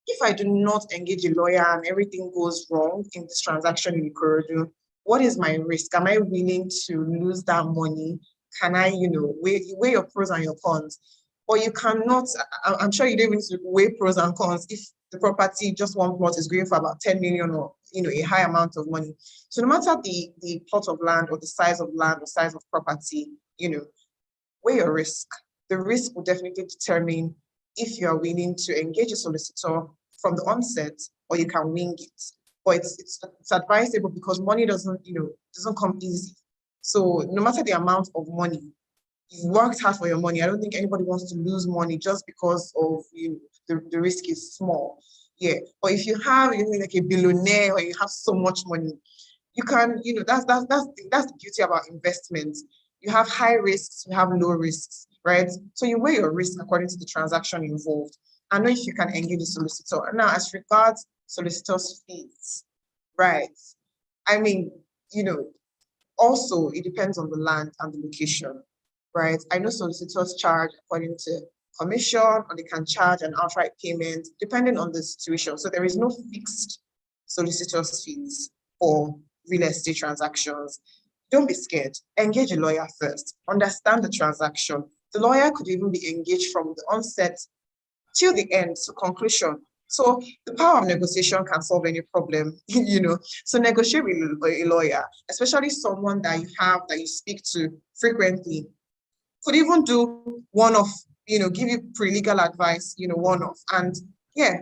If I do not engage a lawyer and everything goes wrong in this transaction in Ikorodu, what is my risk? Am I willing to lose that money? Can I, weigh your pros and your cons? Or you cannot, I'm sure you don't even weigh pros and cons if the property, just one plot, is going for about 10 million or a high amount of money. So no matter the plot of land or the size of land or size of property, weigh your risk. The risk will definitely determine if you are willing to engage a solicitor from the onset, or you can wing it. but it's advisable because money doesn't come easy. So no matter the amount of money, you've worked hard for your money. I don't think anybody wants to lose money just because of the risk is small. Yeah, but if you have like a billionaire or you have so much money, you can, that's the beauty about investments. You have high risks, you have low risks, right? So you weigh your risk according to the transaction involved. And know if you can engage a solicitor. Now, as regards solicitors' fees, right? I mean, also it depends on the land and the location, right? I know solicitors charge according to commission, or they can charge an outright payment depending on the situation. So there is no fixed solicitors' fees for real estate transactions. Don't be scared. Engage a lawyer first. Understand the transaction. The lawyer could even be engaged from the onset till the end, to conclusion. So the power of negotiation can solve any problem, So negotiate with a lawyer, especially someone that you speak to frequently. Could even do one-off, give you pre-legal advice, one-off. And yeah,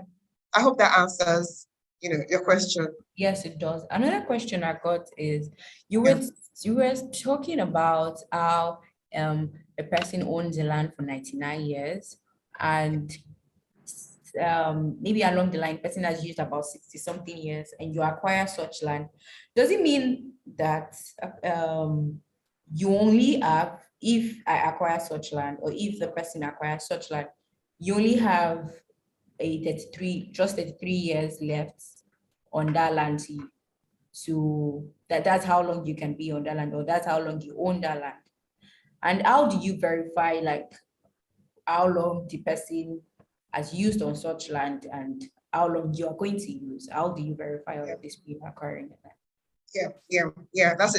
I hope that answers, your question. Yes, it does. Another question I got is, you were talking about how a person owns the land for 99 years, and maybe along the line, person has used about 60 something years, and you acquire such land. Does it mean that you only have, if I acquire such land, or if the person acquires such land, you only have just 33 years left on that land that's how long you can be on that land, or that's how long you own that land? And how do you verify like how long the person has used on such land and how long you are going to use? How do you verify all of this people acquiring the land? Yeah. That's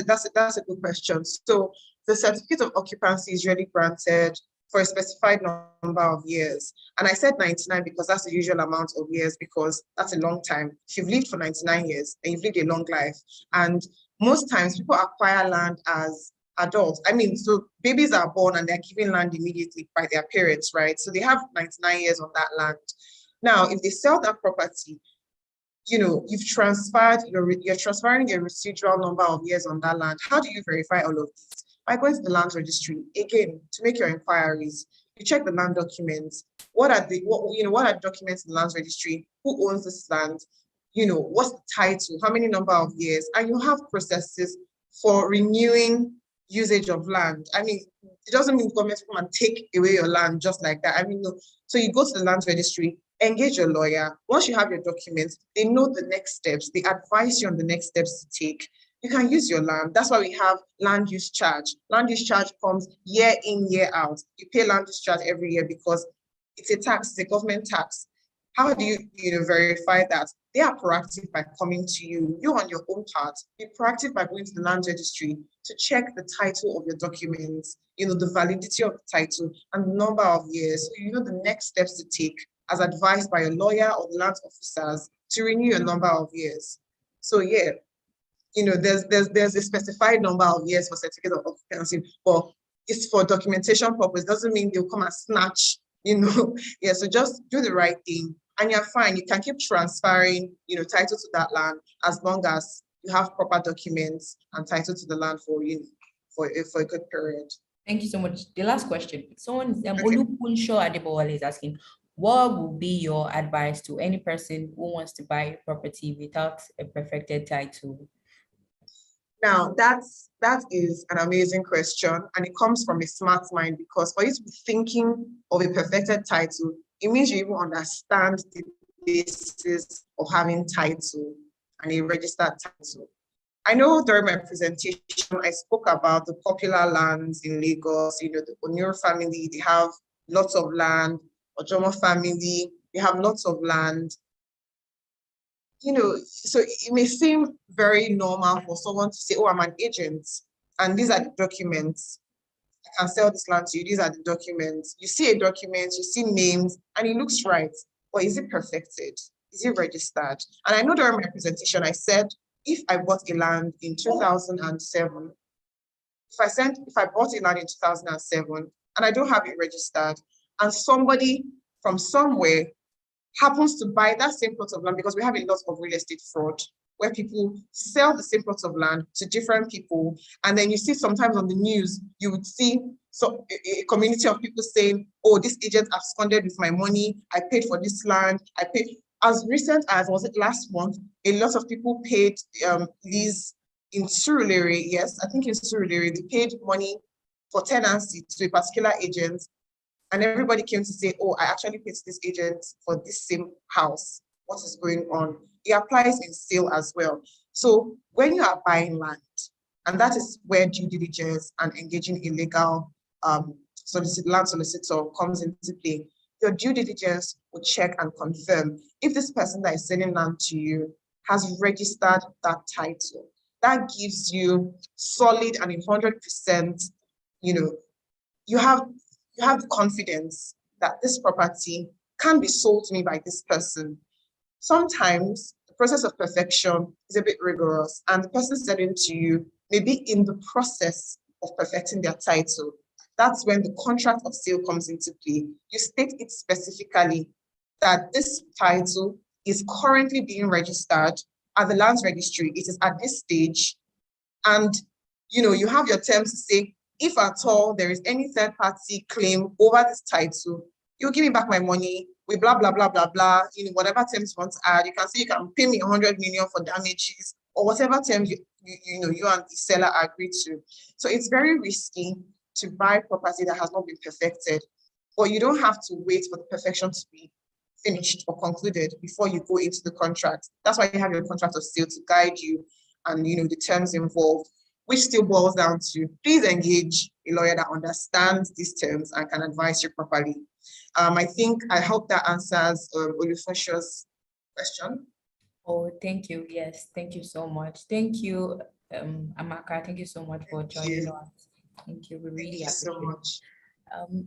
a good question. So the certificate of occupancy is really granted for a specified number of years. And I said 99 because that's the usual amount of years, because that's a long time. If you've lived for 99 years, then you've lived a long life. And most times people acquire land as adults. I mean, so babies are born and they're given land immediately by their parents, right? So they have 99 years on that land. Now, if they sell that property, you've transferred, you're transferring a residual number of years on that land. How do you verify all of this? By going to the land registry, again, to make your inquiries. You check the land documents. What are documents in the land registry? Who owns this land? What's the title? How many number of years? And you have processes for renewing usage of land. I mean, it doesn't mean government come and take away your land just like that. I mean, no. So you go to the land registry, engage your lawyer. Once you have your documents, they know the next steps. They advise you on the next steps to take. You can use your land. That's why we have land use charge. Land use charge comes year in, year out. You pay land use charge every year because it's a tax, it's a government tax. How do you verify that? They are proactive by coming to you. You on your own part, be proactive by going to the land registry to check the title of your documents, the validity of the title and the number of years. So you know the next steps to take as advised by a lawyer or the land officers to renew a number of years. So yeah, there's a specified number of years for certificate of occupancy, but it's for documentation purpose. Doesn't mean they'll come and snatch, Yeah, so just do the right thing and you're fine. You can keep transferring, title to that land as long as you have proper documents and title to the land for a good period. Thank you so much. The last question. Someone, Olukunsho Adebowale is asking, what would be your advice to any person who wants to buy a property without a perfected title? Now, that is an amazing question, and it comes from a smart mind, because for you to be thinking of a perfected title, it means you even understand the basis of having title and a registered title. I know during my presentation, I spoke about the popular lands in Lagos. The Onyor family, they have lots of land. Ojomo family, they have lots of land. So it may seem very normal for someone to say, oh, I'm an agent, and these are the documents. I can sell this land to you. These are the documents. You see a document, you see names, and it looks right. But is it perfected? Is it registered? And I know during my presentation, I said, if I bought a land in 2007, if I bought a land in 2007 and I don't have it registered, and somebody from somewhere happens to buy that same plot of land, because we have a lot of real estate fraud, where people sell the same plot of land to different people. And then you see sometimes on the news, you would see a community of people saying, oh, this agent absconded with my money. I paid for this land. I paid. As recent as, was it last month, a lot of people paid these in Surulere. Yes, I think in Surulere, they paid money for tenancy to a particular agent. And everybody came to say, oh, I actually paid this agent for this same house. What is going on? It applies in sale as well. So when you are buying land, and that is where due diligence and engaging a legal land solicitor comes into play, your due diligence will check and confirm if this person that is selling land to you has registered that title. That gives you solid and 100%, you have the confidence that this property can be sold to me by this person. Sometimes the process of perfection is a bit rigorous, and the person selling to you may be in the process of perfecting their title. That's when the contract of sale comes into play. You state it specifically that this title is currently being registered at the lands registry. It is at this stage. And you have your terms to say, if at all there is any third party claim over this title, you'll give me back my money with blah, blah, blah, blah, blah, whatever terms you want to add. You can say you can pay me 100 million for damages or whatever terms you and the seller agree to. So it's very risky to buy property that has not been perfected, but you don't have to wait for the perfection to be finished or concluded before you go into the contract. That's why you have your contract of sale to guide you and the terms involved, which still boils down to please engage a lawyer that understands these terms and can advise you properly. I hope that answers Olufunso's question. Oh, thank you. Yes, thank you so much. Thank you, Amaka. Thank you so much for joining us. Thank you. We really appreciate so much.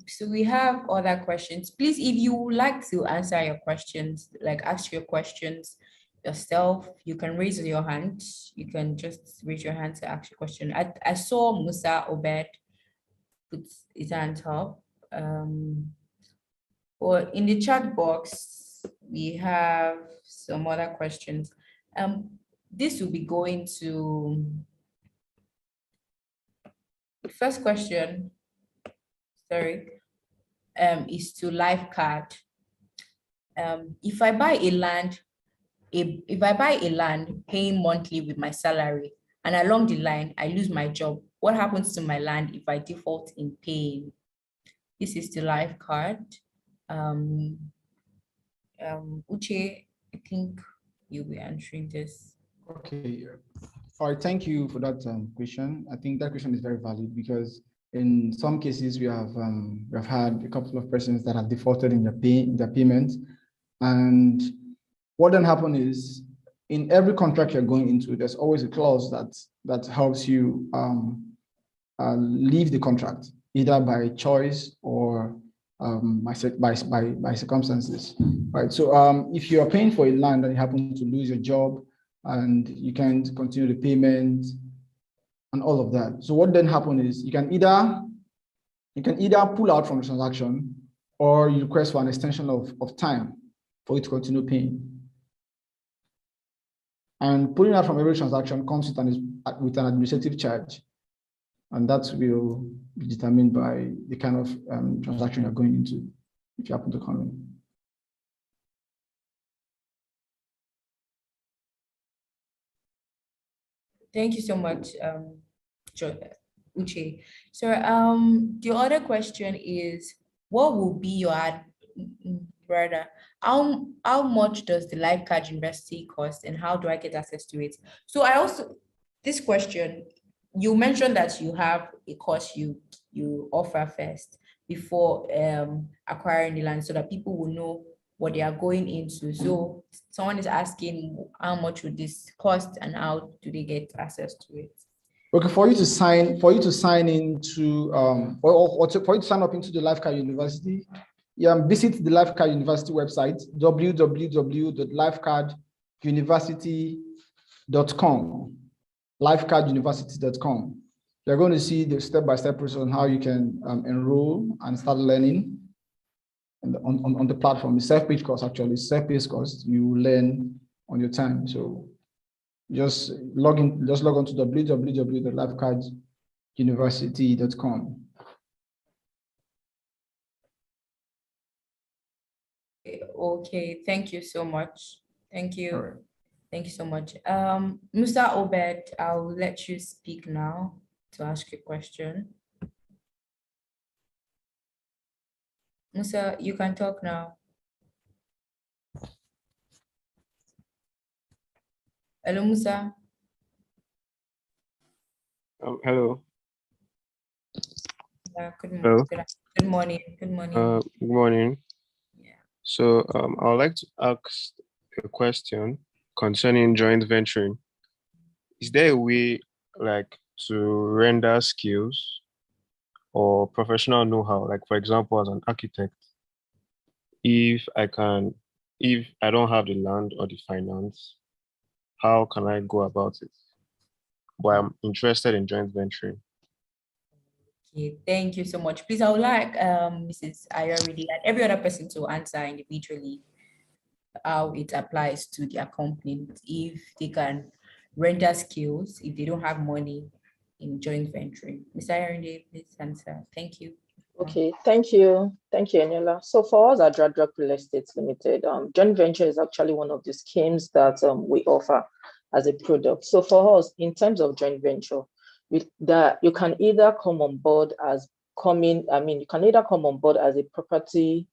So we have other questions. Please, if you would like to answer your questions, like ask your questions yourself, you can raise your hand. You can just raise your hand to ask your question. I saw Musa Obed put his hand up. Or in the chat box, we have some other questions. This will be going to the first question. Sorry, is to Lifecard. If I buy a land, paying monthly with my salary, and along the line I lose my job, what happens to my land if I default in paying? This is the Lifecard. Uche, I think you'll be answering this. Okay. All right. Thank you for that question. I think that question is very valid because in some cases we have had a couple of persons that have defaulted in their payment, and what then happens is in every contract you're going into, there's always a clause that helps you leave the contract either by choice or by circumstances, right? So if you are paying for a land and you happen to lose your job and you can't continue the payment and all of that, so what then happens is you can either pull out from the transaction or you request for an extension of time for you to continue paying. And pulling out from every transaction comes with an administrative charge, and that will be determined by the kind of transaction you're going into, if you happen to come in. Thank you so much, Uche. So the other question is, what will be your brother? How much does the Lifecard University cost, and how do I get access to it? So this question, you mentioned that you have a course you offer first before acquiring the land, so that people will know what they are going into. So someone is asking, how much would this cost and how do they get access to it? Okay, for you to sign into for you to sign up into the Lifecard University, visit the Lifecard University website, www.lifecarduniversity.com, lifecarduniversity.com. You're going to see the step-by-step process on how you can enroll and start learning on the platform. It's self-paced course, actually. Self-paced course, you learn on your time. So just log on to www.lifeguarduniversity.com. Okay, thank you so much. Thank you. All right. Thank you so much. Musa Obed, I'll let you speak now to ask a question. Musa, you can talk now. Hello, Musa. Hello. Good Hello. morning. Good morning. Good morning. Yeah. So I would like to ask a question concerning joint venturing. Is there a way like to render skills or professional know-how, like for example, as an architect, if I don't have the land or the finance, how can I go about it? But I'm interested in joint venturing. Okay, thank you so much. Please, I would like Mrs. Ayoride and every other person to answer individually how it applies to their company, if they can render skills, if they don't have money in joint venturing. Mr. Ayoride, please answer. Thank you. Okay, thank you. Thank you, Eniola. So for us at Dradrock Real Estate Limited, joint venture is actually one of the schemes that we offer as a product. So for us, in terms of joint venture, you can either come on board as you can either come on board as a property,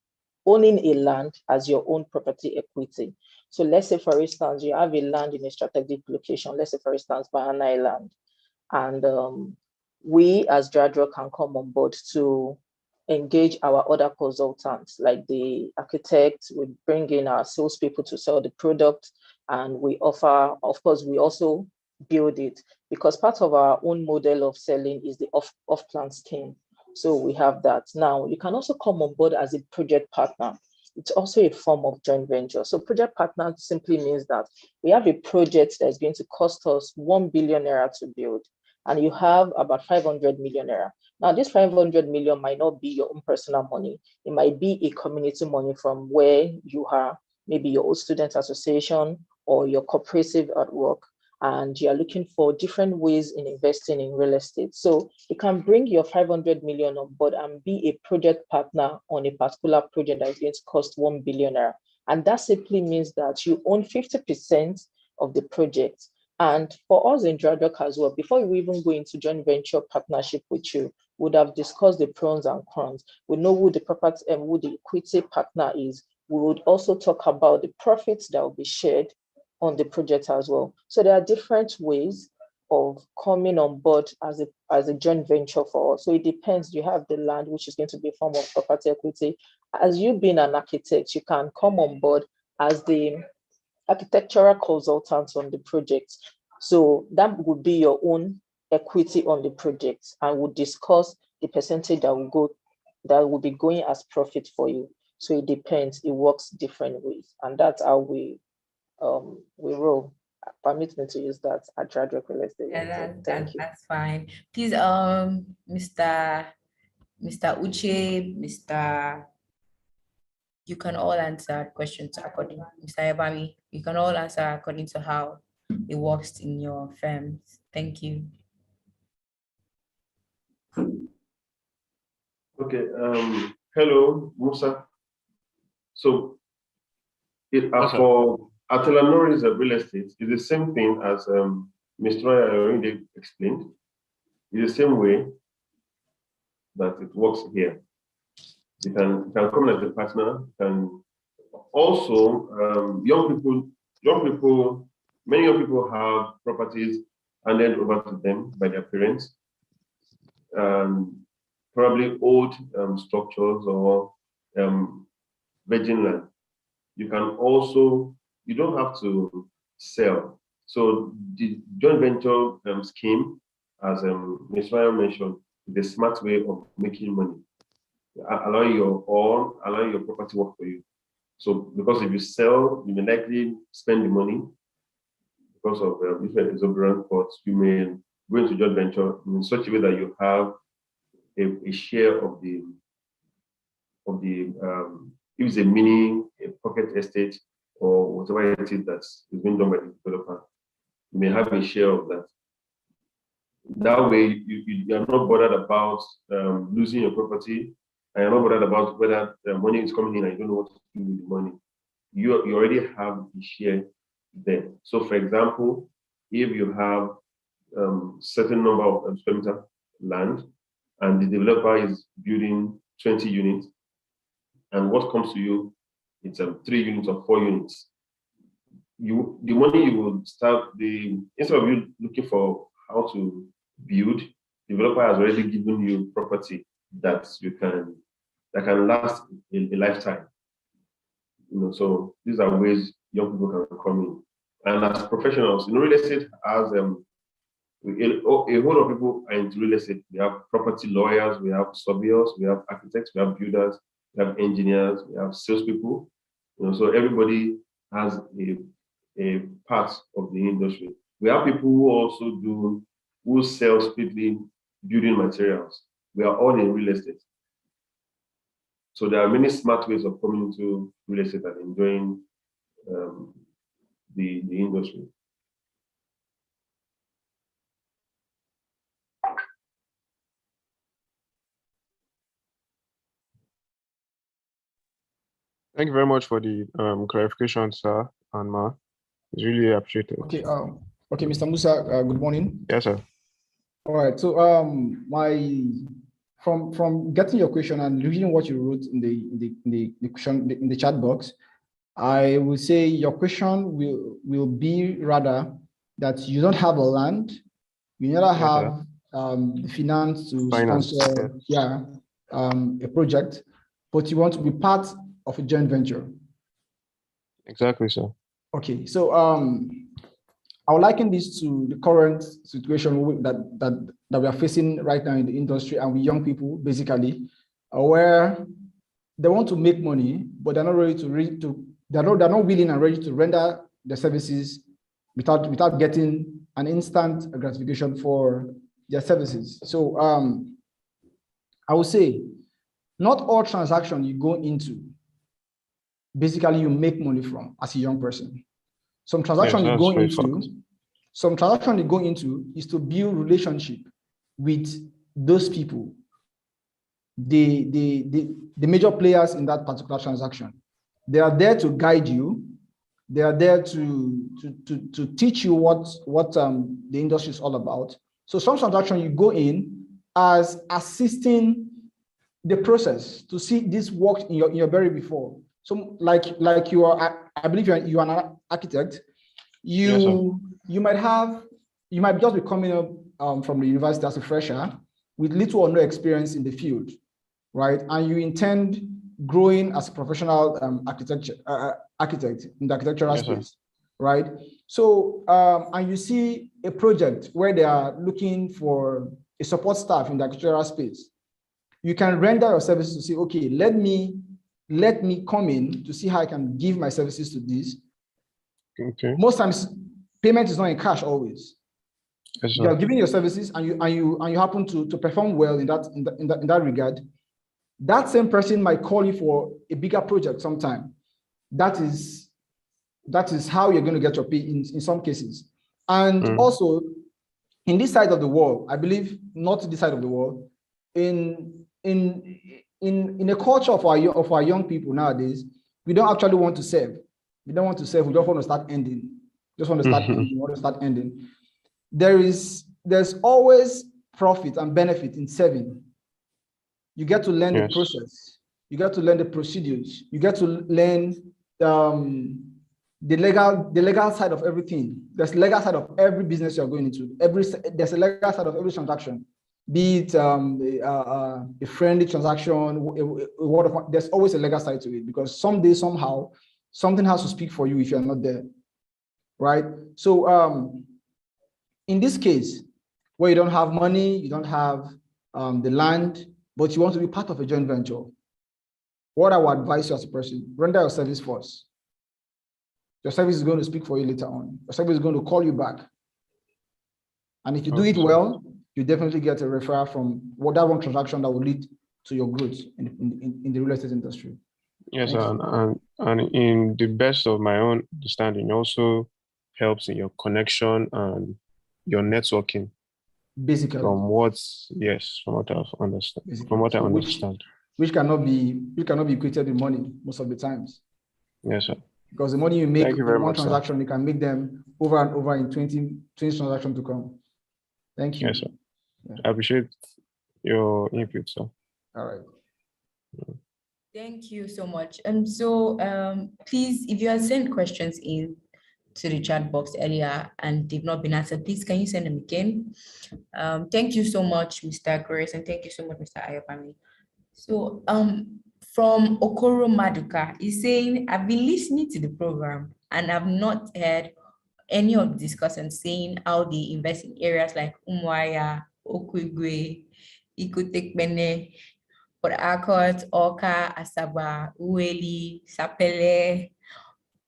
owning a land as your own property equity. So let's say, for instance, you have a land in a strategic location, let's say, for instance, Bahana Island, and we as Dradrock can come on board to engage our other consultants, like the architect. We bring in our salespeople to sell the product, and we offer, of course, we also build it, because part of our own model of selling is the off-plan scheme. So we have that. Now, you can also come on board as a project partner. It's also a form of joint venture. So project partner simply means that we have a project that's going to cost us 1 billion naira to build, and you have about 500 million naira. Now, this 500 million might not be your own personal money. It might be a community money from where you are, maybe your old student association or your cooperative at work, and you are looking for different ways in investing in real estate. So you can bring your 500 million on board and be a project partner on a particular project that is going to cost 1 billion naira. And that simply means that you own 50% of the project. And for us in Dradrock as well, before we even go into joint venture partnership with you, we would have discussed the pros and cons. We know who the property and who the equity partner is. We would also talk about the profits that will be shared on the project as well. So there are different ways of coming on board as a joint venture for us. So it depends. You have the land, which is going to be a form of property equity. As you being an architect, you can come on board as the architectural consultants on the project. So that would be your own equity on the project, and we'll discuss the percentage that will be going as profit for you. So it depends. It works different ways, and that's how we roll. Permit me to use that at Dradrock Real Estate. Yeah, Thank you. that's fine. Please, Mr. Uche, you can all answer questions according, Mr. Yabami, you can all answer according to how it works in your firms. Thank you. Okay. Hello, Musa. So, for Atelanoris real estate, it's the same thing as Mr. already explained. It's the same way that it works here. You can come as a partner. And also, many young people have properties handed over to them by their parents, probably old structures or virgin land. You don't have to sell. So the joint venture scheme, as Mr. mentioned, is a smart way of making money. Allowing your property work for you. So because if you sell, you may likely spend the money because of different exuberant costs. You may go into joint venture in such a way that you have a share of the if it's a pocket estate or whatever it is that is being done by the developer. you may have a share of that. That way, you are not bothered about losing your property, and you're not bothered about whether the money is coming in and you don't know what to do with the money. You already have a share there. So, for example, if you have certain number of square meter land, and the developer is building 20 units, and what comes to you, it's 3 units or 4 units. The money you will start, instead of you looking for how to build, developer has already given you property that can last a lifetime. So these are ways young people can come in. And as professionals, real estate has a whole lot of people are into real estate. We have property lawyers, we have surveyors, we have architects, we have builders, we have engineers, we have salespeople. So everybody has a part of the industry. We have people who sell strictly building materials. We are all in real estate. So there are many smart ways of coming into real estate and enjoying the industry. Thank you very much for the clarification, sir and ma. It's really appreciated. Okay, okay, Mr. Musa, good morning. Yes, sir. All right, so from getting your question and reading what you wrote in the question in the chat box, I will say your question will be rather that you don't have a land, you never have the finance to sponsor a project, but you want to be part of a joint venture. Exactly, sir. Okay, so I would liken this to the current situation that we are facing right now in the industry and with young people, basically, where they want to make money, but they're not ready they're not willing and ready to render the services without getting an instant gratification for their services. So I would say, not all transactions you go into, basically you make money from as a young person. Some transactions you go into is to build relationship with those people, the major players in that particular transaction. They are there to guide you. They are there to teach you what the industry is all about. So some transaction you go in as assisting the process to see this work in your belly before. So like you are, I believe you are an architect. You might just be coming up from the university as a fresher with little or no experience in the field, right? And you intend growing as a professional architect in the architectural space, right? So and you see a project where they are looking for a support staff in the architectural space. You can render your services to say, okay, let me come in to see how I can give my services to this. Okay. Most times, payment is not in cash always. Yes, you are giving your services and you happen to perform well in that regard. That same person might call you for a bigger project sometime. That is how you're going to get your pay in some cases. And also, in this side of the world, I believe not this side of the world, in a culture of our young people nowadays, we don't actually want to save. We don't want to save. We don't want to start ending. Just want to start ending. We want to start ending. There's always profit and benefit in saving. You get to learn the process. You get to learn the procedures. You get to learn the legal side of everything. There's a legal side of every business you're going into. There's a legal side of every transaction. Be it a friendly transaction, there's always a legal side to it, because someday, somehow, something has to speak for you if you're not there, right? So in this case, where you don't have money, you don't have the land, but you want to be part of a joint venture, what I would advise you as a person, render your service first. Your service is going to speak for you later on. Your service is going to call you back. And if you do it well, you definitely get a referral from that one transaction that will lead to your growth in the real estate industry. Yes, and in the best of my own understanding, also helps in your connection and your networking. Basically, From what I understand. basically. From what I So understand. which cannot be equated with money most of the times. Yes, sir. Because the money you make Thank you in very one much, sir. transaction, you can make them over and over in 20 transactions to come. Thank you. Yes, sir. Yeah. I appreciate your input, sir. All right. Thank you so much. Please, if you have sent questions in to the chat box earlier and they've not been answered, please can you send them again? Thank you so much, Mr. Grace, and thank you so much, Mr. Ayopami. So from Okoro Maduka, he's saying, I've been listening to the program and I've not heard any of the discussants saying how they invest in areas like Umuahia, Okwigwe, Ikotekpene, Port Harcourt, Oka, Asaba, Ueli, Sapele,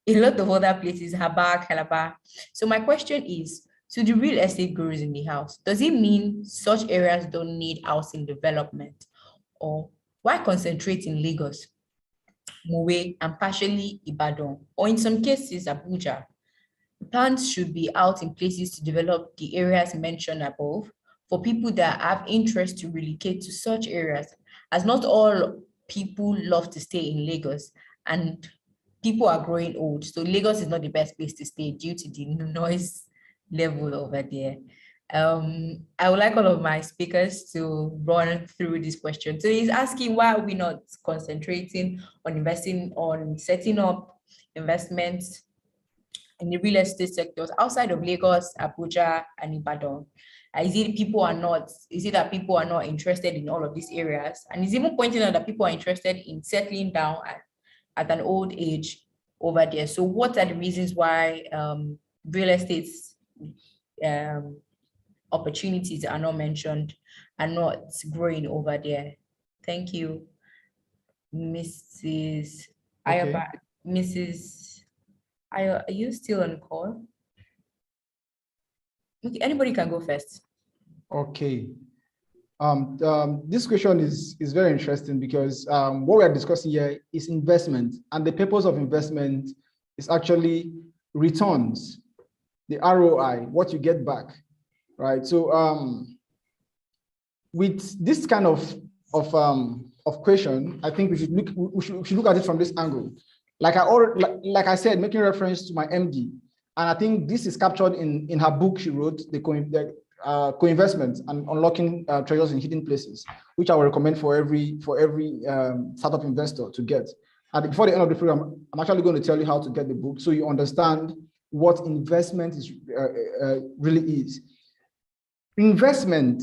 a lot of other places, Haba, Calabar. So my question is, to the real estate gurus in the house, does it mean such areas don't need housing development? Or why concentrate in Lagos, Mowe, and partially Ibadan, or in some cases, Abuja? Plans should be out in places to develop the areas mentioned above for people that have interest to relocate to such areas, as not all people love to stay in Lagos and people are growing old. So Lagos is not the best place to stay due to the noise level over there. I would like all of my speakers to run through this question. So he's asking, why are we not concentrating on investing, on setting up investments in the real estate sectors outside of Lagos, Abuja, and Ibadan? Is it that people are not interested in all of these areas? And he's even pointing out that people are interested in settling down at an old age over there. So what are the reasons why real estate opportunities are not mentioned and not growing over there? Thank you, Mrs. Okay. Ayoba. Mrs. Are you still on call? Okay, anybody can go first. Okay. This question is very interesting because what we are discussing here is investment, and the purpose of investment is actually returns, the ROI, what you get back, right? So with this kind of question, I think we should look at it from this angle. Like I said, making reference to my MD, and I think this is captured in her book she wrote, the co-investment and unlocking treasures in hidden places, which I will recommend for every startup investor to get. And before the end of the program, I'm actually going to tell you how to get the book so you understand what investment is really is. Investment,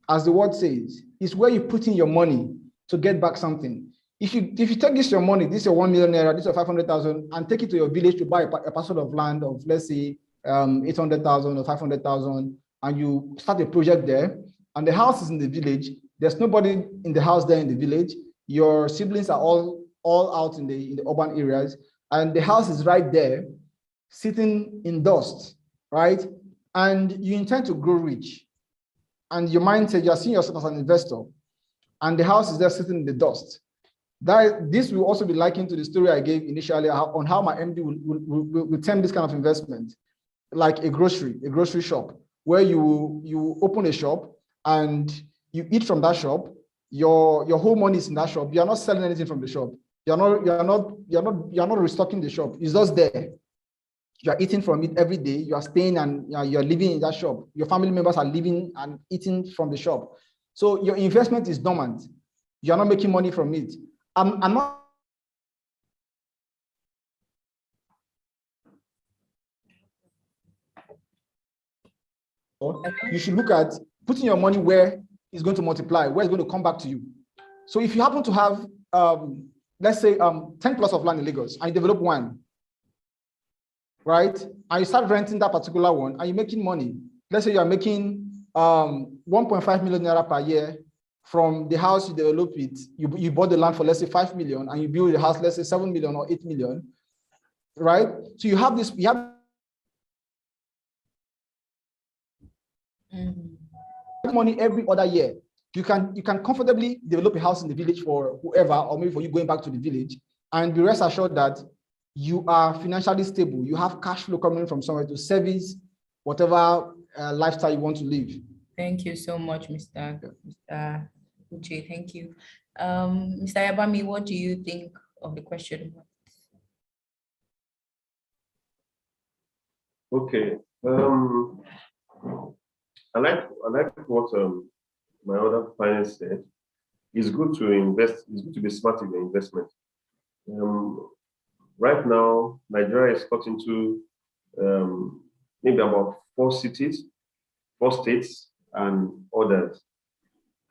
as the word says, is where you put in your money to get back something. If you take this your money, this is your 1 million naira, this is your 500,000, and take it to your village to buy a parcel of land of, let's say, 800,000 or 500,000, and you start a project there, and the house is in the village, there's nobody in the house there in the village, your siblings are all out in the urban areas, and the house is right there, sitting in dust, right? And you intend to grow rich, and your mindset, you're seeing yourself as an investor, and the house is there sitting in the dust. This will also be likened to the story I gave initially on how my MD will term this kind of investment, like a grocery shop, where you open a shop and you eat from that shop. Your whole money is in that shop. You are not selling anything from the shop. You're not restocking the shop. It's just there. You are eating from it every day. You are staying and you're living in that shop. Your family members are living and eating from the shop. So your investment is dormant. You're not making money from it. I'm not. You should look at putting your money where it's going to multiply, where it's going to come back to you. So if you happen to have, let's say, 10 plots of land in Lagos, and you develop one, right? And you start renting that particular one, and you're making money. Let's say you are making 1.5 million naira per year from the house you develop it. You bought the land for, let's say, 5 million, and you build the house, let's say 7 million or 8 million, right? So you have this, money every other year. You can comfortably develop a house in the village for whoever, or maybe for you going back to the village, and be rest assured that you are financially stable. You have cash flow coming from somewhere to service whatever lifestyle you want to live. Thank you so much, Mr. Uche. Thank you. Mr. Yabami, what do you think of the question? Okay. I like what my other finance said. It's good to invest. It's good to be smart in your investment. Right now, Nigeria is cut into maybe about 4 cities, 4 states, and others.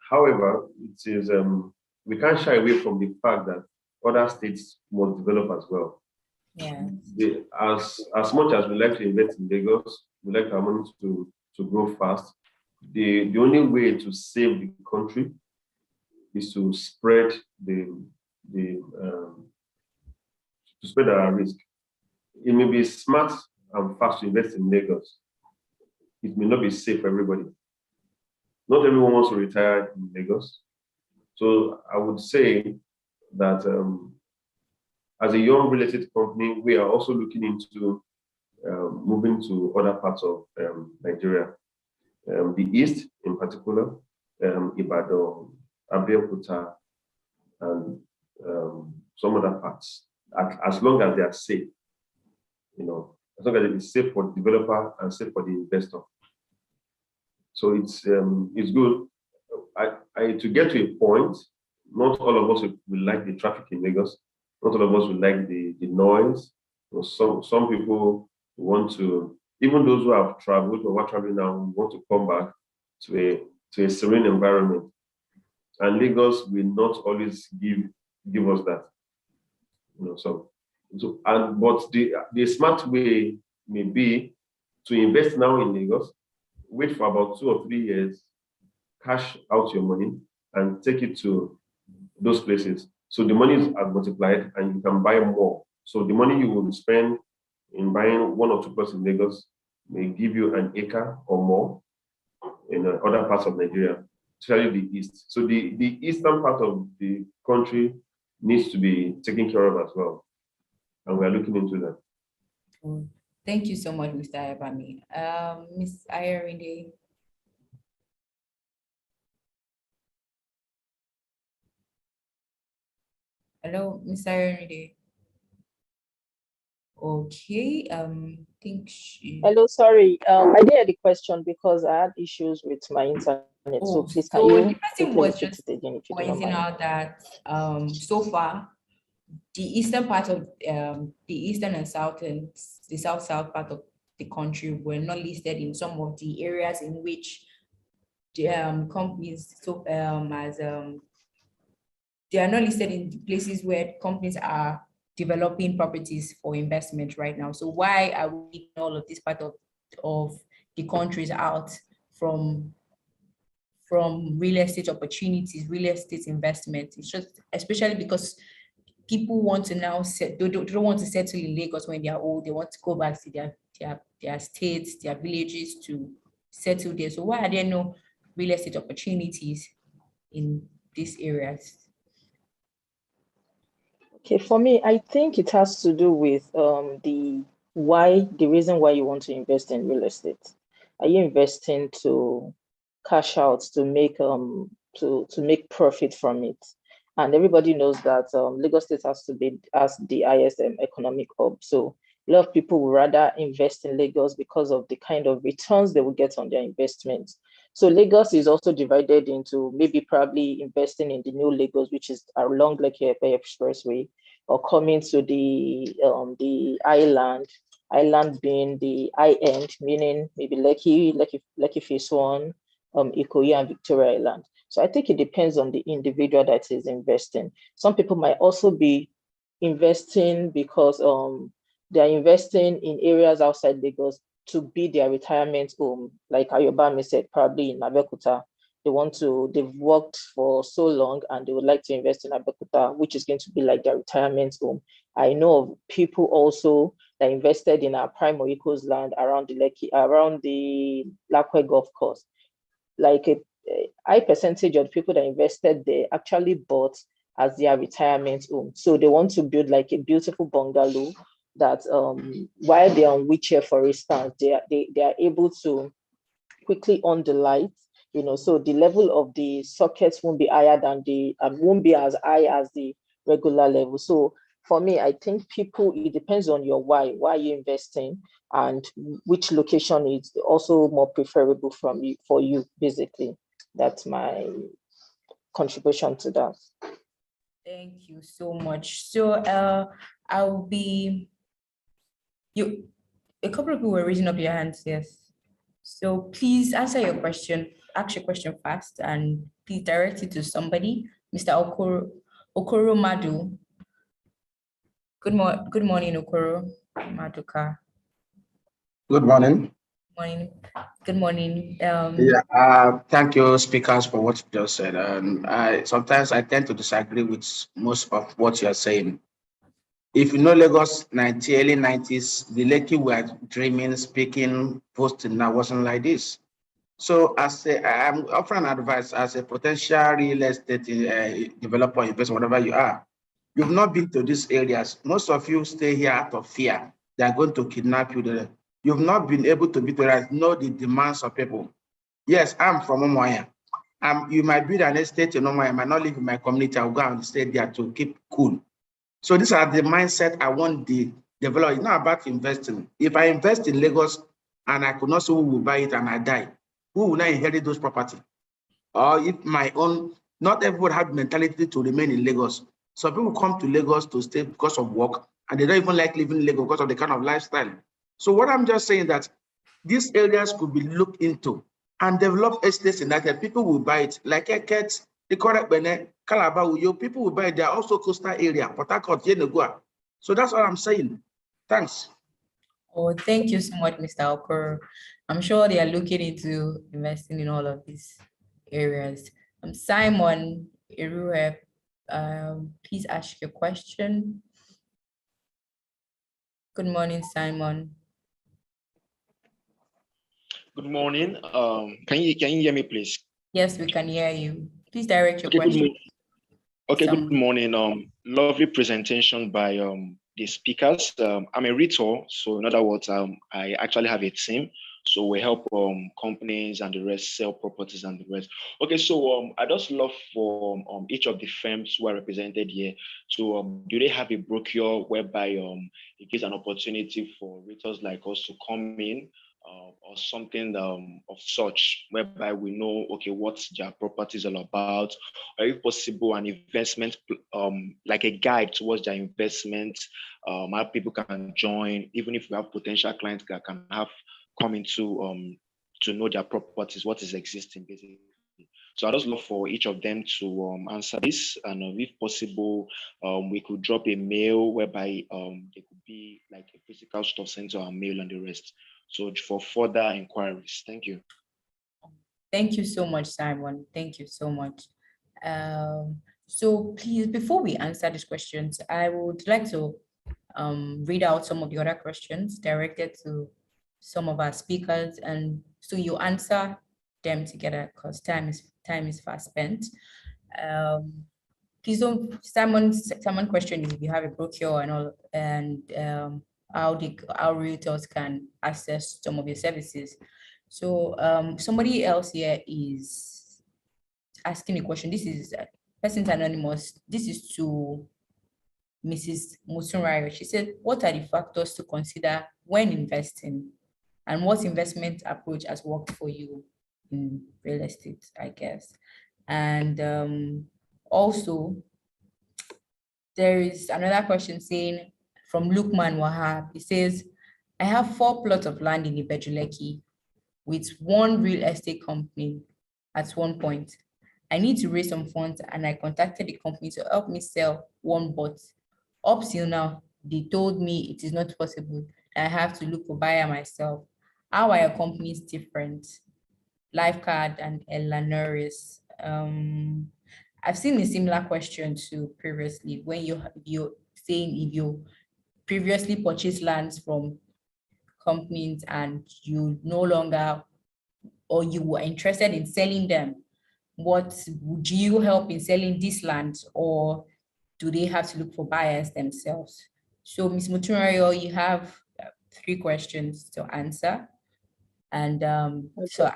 However, it is we can't shy away from the fact that other states must develop as well. Yeah. As much as we like to invest in Lagos, we like our money to grow fast. The only way to save the country is to spread to spread our risk. It may be smart and fast to invest in Lagos. It may not be safe for everybody. Not everyone wants to retire in Lagos. So I would say that as a young real estate company, we are also looking into moving to other parts of Nigeria. The East in particular, Ibadan, Abuja, and some other parts, as long as they are safe, as long as it is safe for the developer and safe for the investor. So it's good. To get to a point, not all of us will like the traffic in Lagos. Not all of us will like the noise. Some people want to, even those who have traveled or are traveling now, want to come back to a serene environment. And Lagos will not always give us that. But the smart way may be to invest now in Lagos, wait for about 2 or 3 years, cash out your money and take it to those places. So the money is multiplied and you can buy more. So the money you will spend in buying 1 or 2 plots in Lagos may give you an acre or more in other parts of Nigeria, especially the East. So the eastern part of the country needs to be taken care of as well. And we are looking into that. Thank you so much, Mr. Ayabami. Ms. Ayerinde. Hello, Ms. Ayerinde. Okay, think she... Hello, sorry. I didn't hear the question because I had issues with my internet. So please, can you the person was just it again if you don't pointing mind? out that so far the eastern part of the eastern and southern, the south part of the country were not listed in some of the areas in which the companies they are not listed in the places where companies are developing properties for investment right now. So why are we leaving all of this part of the countries out from real estate opportunities, real estate investment? It's just especially because people want to now they don't want to settle in Lagos when they are old. They want to go back to their states, their villages to settle there. So why are there no real estate opportunities in these areas? Okay, for me, I think it has to do with the reason why you want to invest in real estate. Are you investing to cash out, to make profit from it? And everybody knows that Lagos State has to be as the ISM economic hub. So a lot of people would rather invest in Lagos because of the kind of returns they will get on their investments. So Lagos is also divided into probably investing in the new Lagos, which is along Lekki Expressway, or coming to the island being the high end, meaning maybe Lekki Phase 1, Ikoyi and Victoria Island. So I think it depends on the individual that is investing. Some people might also be investing because they are investing in areas outside Lagos to be their retirement home. Like Ayobami said, probably in Abeokuta. They've worked for so long and they would like to invest in Abeokuta, which is going to be like their retirement home. I know of people also that invested in our prime Oiko's land around the Lakwe Golf Course. Like a high percentage of people that invested there actually bought as their retirement home. So they want to build like a beautiful bungalow that while they're on wheelchair, for instance, they are able to quickly on the lights, so the level of the sockets won't be higher than won't be as high as the regular level. So for me, I think it depends on your why you're investing, and which location is also more preferable for you, basically. That's my contribution to that. Thank you so much. So I'll be a couple of people were raising up their hands, yes. So please ask your question fast, and please direct it to somebody. Mr. Okoro Madu. Good morning, Okoro Maduka. Good morning. Morning. Good morning. Thank you, speakers, for what you just said. Sometimes I tend to disagree with most of what you're saying. If you know Lagos, early 90s, the Lekki were dreaming, speaking, posting, now wasn't like this. So I'm offering advice as a potential real estate developer, investor, whatever you are. You've not been to these areas. Most of you stay here out of fear. They're going to kidnap you. You've not been able to be to know the demands of people. Yes, I'm from Umuahia. You might build an estate in Umuahia, I might not live in my community. I'll go and stay there to keep cool. So these are the mindset I want the developer. It's not about investing. If I invest in Lagos and I could not say who will buy it and I die, who will not inherit those property? Or if my own, not everyone have mentality to remain in Lagos. Some people come to Lagos to stay because of work, and they don't even like living in Lagos because of the kind of lifestyle. So what I'm just saying that these areas could be looked into and develop estates in that people will buy it. Like Eket, the correct Benin, Calabar, people will buy it. They are also coastal area, Port Harcourt, Yenagoa. So that's what I'm saying. Thanks. Oh, thank you so much, Mr. Okoro. I'm sure they are looking into investing in all of these areas. Simon Iruhe, please ask your question. Good morning, Simon. Good morning. Can you hear me, please? Yes, we can hear you. Please direct your question. Good morning. Lovely presentation by the speakers. I'm a realtor, so in other words, I actually have a team. So we help companies and the rest sell properties and the rest. Okay, so I just love for each of the firms who are represented here to do they have a brochure whereby it gives an opportunity for realtors like us to come in or something of such, whereby we know, okay, what their property is all about, or if possible, an investment, like a guide towards their investment, how people can join, even if we have potential clients that can have come into to know their properties, what is existing, basically. So I just love for each of them to answer this, and if possible, we could drop a mail whereby it could be like a physical store center or mail and the rest. So for further inquiries, thank you. Thank you so much, Simon. Thank you so much. So please, before we answer these questions, I would like to read out some of the other questions directed to some of our speakers, and so you answer them together because time is fast spent. Please don't, Simon question if you have a brochure and all, and how realtors can access some of your services. So somebody else here is asking a question. This is person's anonymous. This is to Mrs. Musunrayo. She said, what are the factors to consider when investing, and what investment approach has worked for you in real estate, I guess? And also, there is another question saying from Lukman Wahab. He says, I have 4 plots of land in Ibadan with one real estate company at one point. I need to raise some funds, and I contacted the company to help me sell one, but up till now, they told me it is not possible. I have to look for buyer myself. How are your companies different? Lifecard and Elanoris. I've seen a similar question to previously when you're saying if you previously purchased lands from companies and you no longer, or you were interested in selling them, do you help in selling this land, or do they have to look for buyers themselves? So Ms. Mutunrayo, you have 3 questions to answer. And so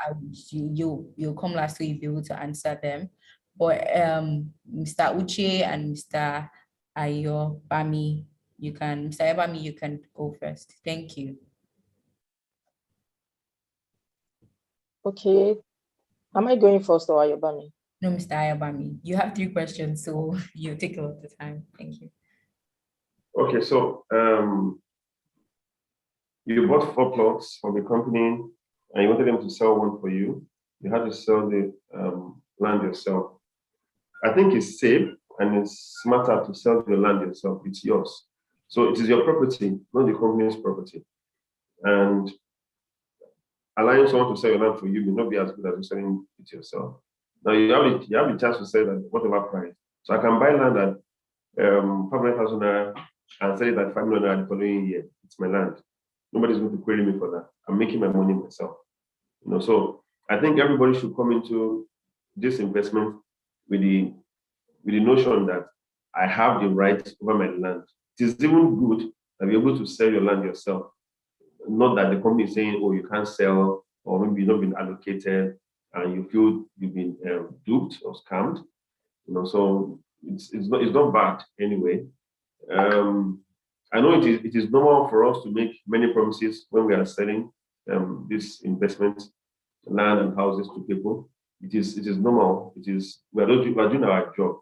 you'll come last, so you'll be able to answer them. But Mr. Uche and Mr. Ayobami, Mr. Ayobami, you can go first. Thank you. Okay. Am I going first or Ayobami? No, Mr. Ayobami, you have 3 questions, so you take a lot of time. Thank you. Okay, so you bought 4 plots from the company and you wanted them to sell one for you. You had to sell the land yourself. I think it's safe and it's smarter to sell the land yourself. It's yours. So it is your property, not the company's property. And allowing someone to sell your land for you may not be as good as you selling it yourself. Now you have the chance to sell at whatever price. So I can buy land at 500,000 naira and sell it at 5 million naira the following year. It's my land. Nobody's going to query me for that. I'm making my money myself. So I think everybody should come into this investment with the notion that I have the right over my land. It is even good to be able to sell your land yourself. Not that the company is saying, oh, you can't sell, or maybe you've not been allocated and you feel you've been duped or scammed. So it's not bad anyway. I know it is normal for us to make many promises when we are selling this investment, land and houses to people. It is normal. We are doing our job.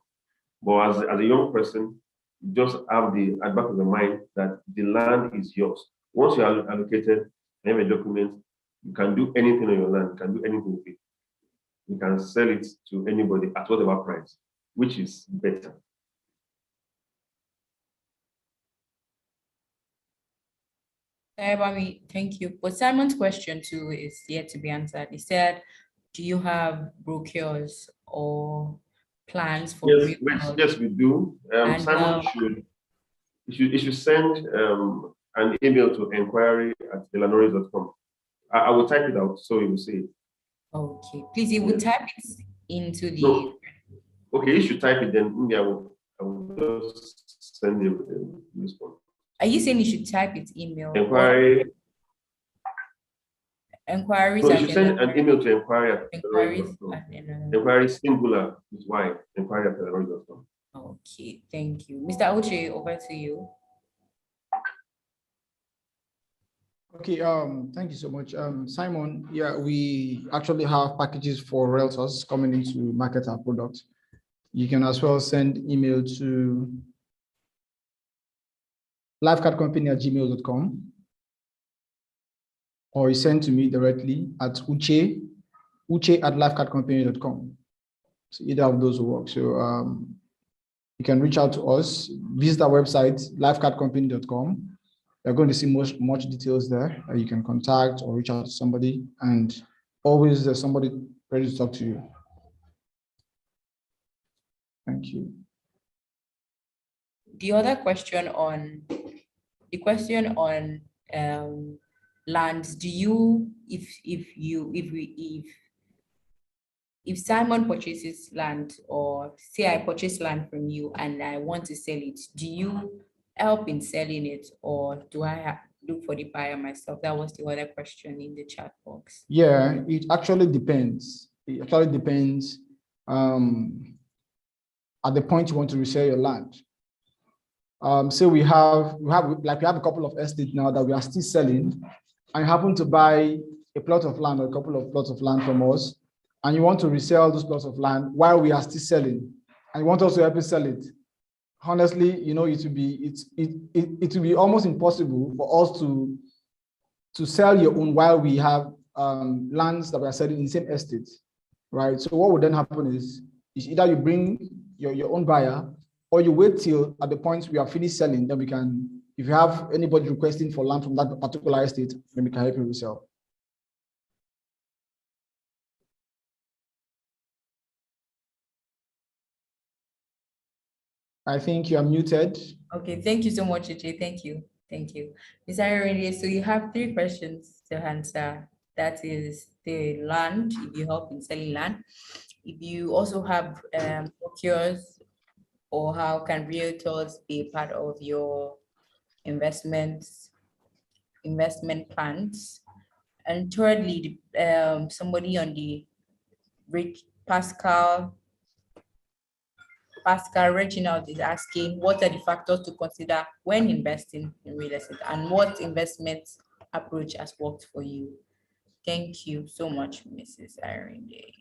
But as a young person, you just have at the back of your mind that the land is yours. Once you are allocated, you have a document, you can do anything on your land, you can do anything with it. You can sell it to anybody at whatever price, which is better. Thank you. But Simon's question too is yet to be answered. He said, do you have brochures or plans for yes, we do. Simon should send an email to enquiry@delanoris.com. I will type it out so you will see it. Okay, please, you will type it into the. No. Okay, you should type it, then maybe I will just send you a response. Are you saying you should type it email? Enquiries. No, you should send an email to enquiry@delanoris.com. Enquiry singular is why, enquiry@delanoris.com. Okay, thank you. Mr. Uche, over to you. Okay, thank you so much. Simon, yeah, we actually have packages for realtors coming in to market our product. You can as well send email to lifecardcompany@gmail.com, or you send to me directly at uche@lifecardcompany.com. So either of those will work. So you can reach out to us, visit our website, lifecardcompany.com. You're going to see much details there. You can contact or reach out to somebody, and always there's somebody ready to talk to you. Thank you. The other question on lands, do you, if Simon purchases land, or say I purchase land from you and I want to sell it, do you help in selling it, or do I look for the buyer myself? That was the other question in the chat box. Yeah, it actually depends. It actually depends at the point you want to resell your land. So we have a couple of estates now that we are still selling, and you happen to buy a plot of land or a couple of plots of land from us, and you want to resell those plots of land while we are still selling, and you want us to help you sell it. Honestly, it will be almost impossible for us to sell your own while we have lands that we are selling in the same estate, right? So what would then happen is either you bring your own buyer, or you wait till at the point we are finished selling, then we can, if you have anybody requesting for land from that particular estate, then we can help you resell. I think you are muted. Okay, thank you so much, Uche. Thank you. Ms. Ayorinde, so you have 3 questions to answer. That is the land, if you help in selling land, if you also have brokers, or how can realtors be a part of your investment plans. And thirdly, somebody on the Rich Pascal reaching out is asking, what are the factors to consider when investing in real estate, and what investment approach has worked for you? Thank you so much, Mrs. Irene.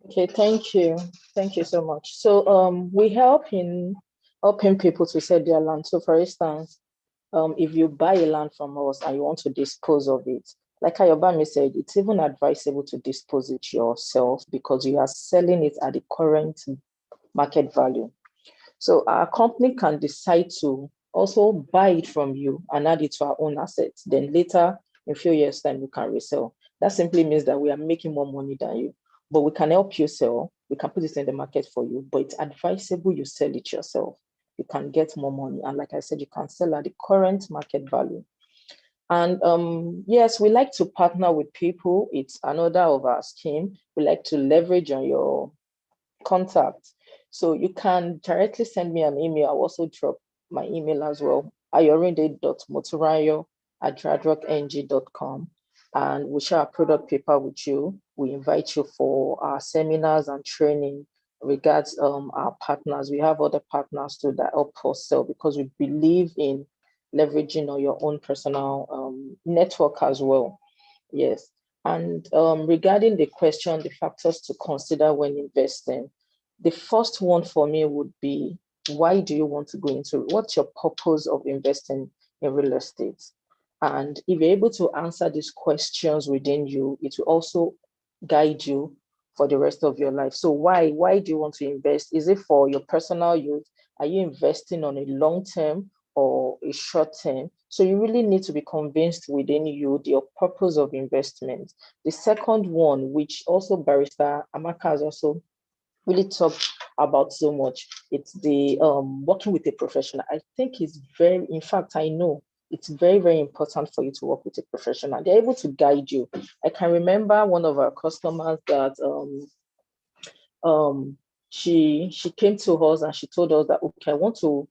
Okay, thank you. Thank you so much. So we help in helping people to sell their land. So for instance, if you buy a land from us and you want to dispose of it, like Ayobami said, it's even advisable to dispose it yourself because you are selling it at the current market value. So our company can decide to also buy it from you and add it to our own assets. Then later, in a few years' time, we can resell. That simply means that we are making more money than you, but we can help you sell. We can put it in the market for you, but it's advisable you sell it yourself. You can get more money. And like I said, you can sell at the current market value. And yes, we like to partner with people. It's another of our scheme. We like to leverage on your contact. So you can directly send me an email. I'll also drop my email as well, ayorinde.moturayo@dradrockng.com. And we share a product paper with you. We invite you for our seminars and training regards our partners. We have other partners too that help us sell because we believe in leveraging on your own personal network as well. Yes. And regarding the question, the factors to consider when investing, the first one for me would be, why do you want to go into, what's your purpose of investing in real estate? And if you're able to answer these questions within you, it will also guide you for the rest of your life. So why do you want to invest? Is it for your personal use? Are you investing on a long term or a short term? So you really need to be convinced within you your purpose of investment. The second one, which also Barrister Amaka has also really talked about so much, it's the working with a professional. I think it's very, in fact, I know it's very, very important for you to work with a professional. They're able to guide you. I can remember one of our customers that she came to us and she told us that, okay, I want to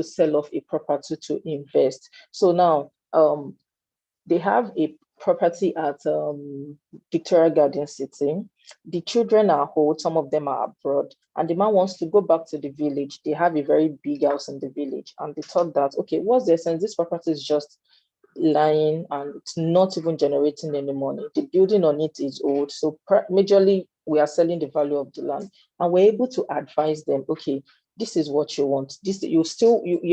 sell off a property to invest. So now they have a property at Victoria Garden City. The children are old, some of them are abroad, and the man wants to go back to the village. They have a very big house in the village, and they thought that, okay, what's the essence? This property is just lying and it's not even generating any money. The building on it is old, so majorly we are selling the value of the land, and we're able to advise them, okay, this is what you want. This you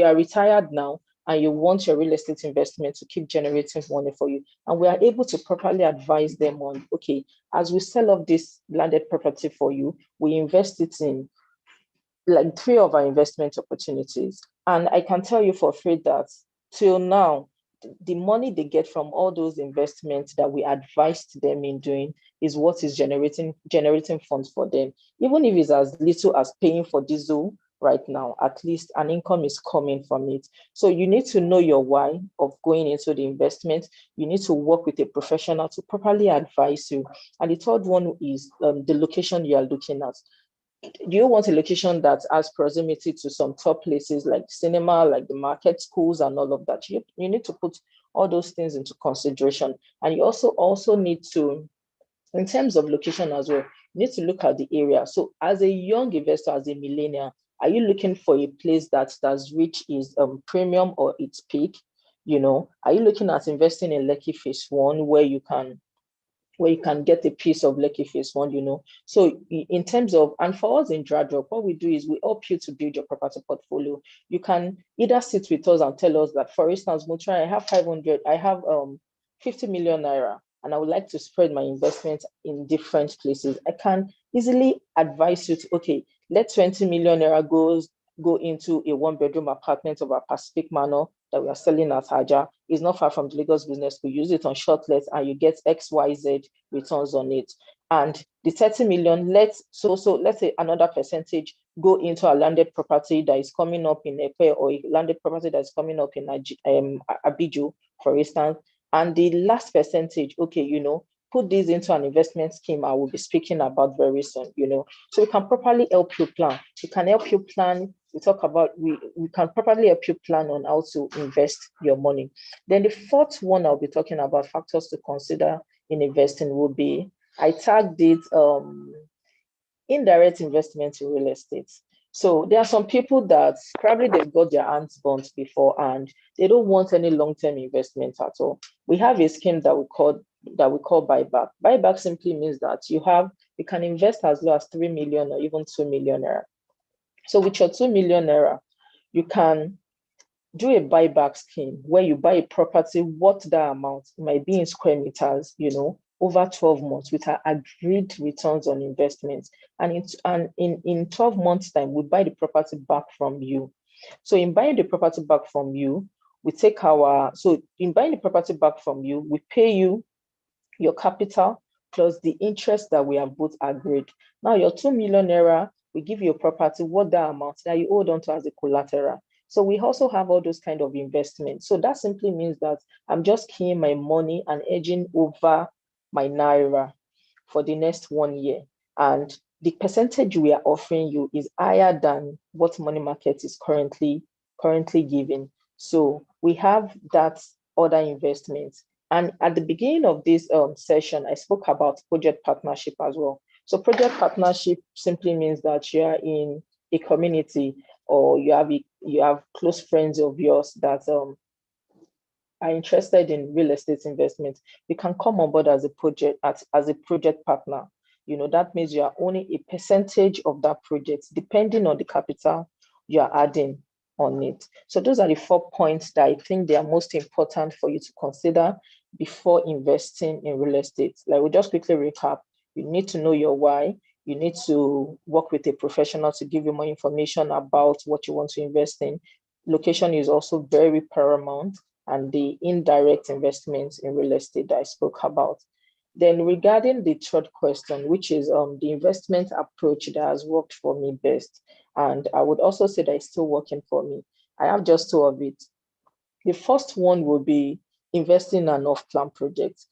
are retired now, and you want your real estate investment to keep generating money for you. And we are able to properly advise them on, okay, as we sell off this landed property for you, we invest it in like 3 of our investment opportunities. And I can tell you for free that till now, the money they get from all those investments that we advised them in doing is what is generating funds for them. Even if it's as little as paying for diesel right now, at least an income is coming from it. So you need to know your why of going into the investment. You need to work with a professional to properly advise you. And the third one is the location you are looking at. Do you want a location that has proximity to some top places like cinema, like the market, schools, and all of that? You need to put all those things into consideration. And you also need to, in terms of location as well, you need to look at the area. So as a young investor, as a millennial, are you looking for a place that's reached its premium or its peak? Are you looking at investing in Lekki Phase 1 where you can get a piece of Lekki Phase 1, So in terms of, and for us in Dradrock, what we do is we help you to build your property portfolio. You can either sit with us and tell us that, for instance, Mutra, I have 50 million naira, and I would like to spread my investments in different places. I can easily advise you to, okay, let 20 million naira go into a 1-bedroom apartment of our Pacific Manor that we are selling at Haja. It's not far from the Lagos Business School. Use it on shortlets and you get XYZ returns on it. And the 30 million, let's say another percentage go into a landed property that is coming up in Epe, or a landed property that is coming up in Abuja, for instance. And the last percentage, okay, put this into an investment scheme I will be speaking about very soon, so we can properly help you plan. We can help you plan. We can properly help you plan on how to invest your money. Then the fourth one I'll be talking about, factors to consider in investing, will be, I tagged it indirect investment in real estate. So there are some people that probably they've got their hands burnt before and they don't want any long-term investment at all. We have a scheme that we call buyback. Buyback simply means that you can invest as low as 3 million or even 2 million naira. So with your 2 million naira, you can do a buyback scheme where you buy a property worth that amount. It might be in square meters, over 12 months with our agreed returns on investment. And in 12 months' time, we buy the property back from you. So in buying the property back from you, we pay you your capital plus the interest that we have both agreed. Now your 2 million naira, we give you a property worth that amount that you hold on to as a collateral. So we also have all those kind of investments. So that simply means that I'm just keying my money and edging over my naira for the next 1 year. And the percentage we are offering you is higher than what money market is currently giving. So we have that other investments. And at the beginning of this session, I spoke about project partnership as well. So project partnership simply means that you are in a community or you have close friends of yours that are interested in real estate investment. You can come on board as a project partner. That means you are owning a percentage of that project depending on the capital you are adding on it. So those are the 4 points that I think they are most important for you to consider before investing in real estate. Like, we'll just quickly recap. You need to know your why. You need to work with a professional to give you more information about what you want to invest in. Location is also very paramount, and the indirect investments in real estate that I spoke about. Then regarding the third question, which is the investment approach that has worked for me best, and I would also say that it's still working for me. I have just 2 of it. The first one will be investing in an off-plan project.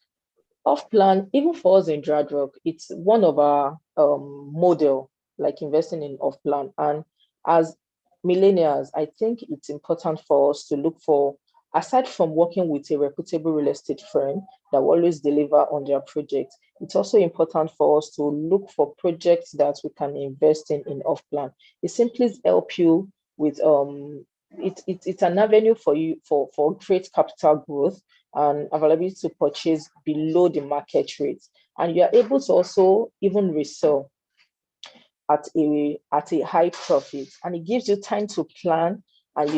Off-plan, even for us in Dradrock, it's one of our model, like investing in off-plan. And as millennials, I think it's important for us to look for, aside from working with a reputable real estate firm that will always deliver on their projects, it's also important for us to look for projects that we can invest in off-plan. It simply helps you with it's an avenue for you for great capital growth and availability to purchase below the market rate. And you are able to also even resell at a high profit, and it gives you time to plan, and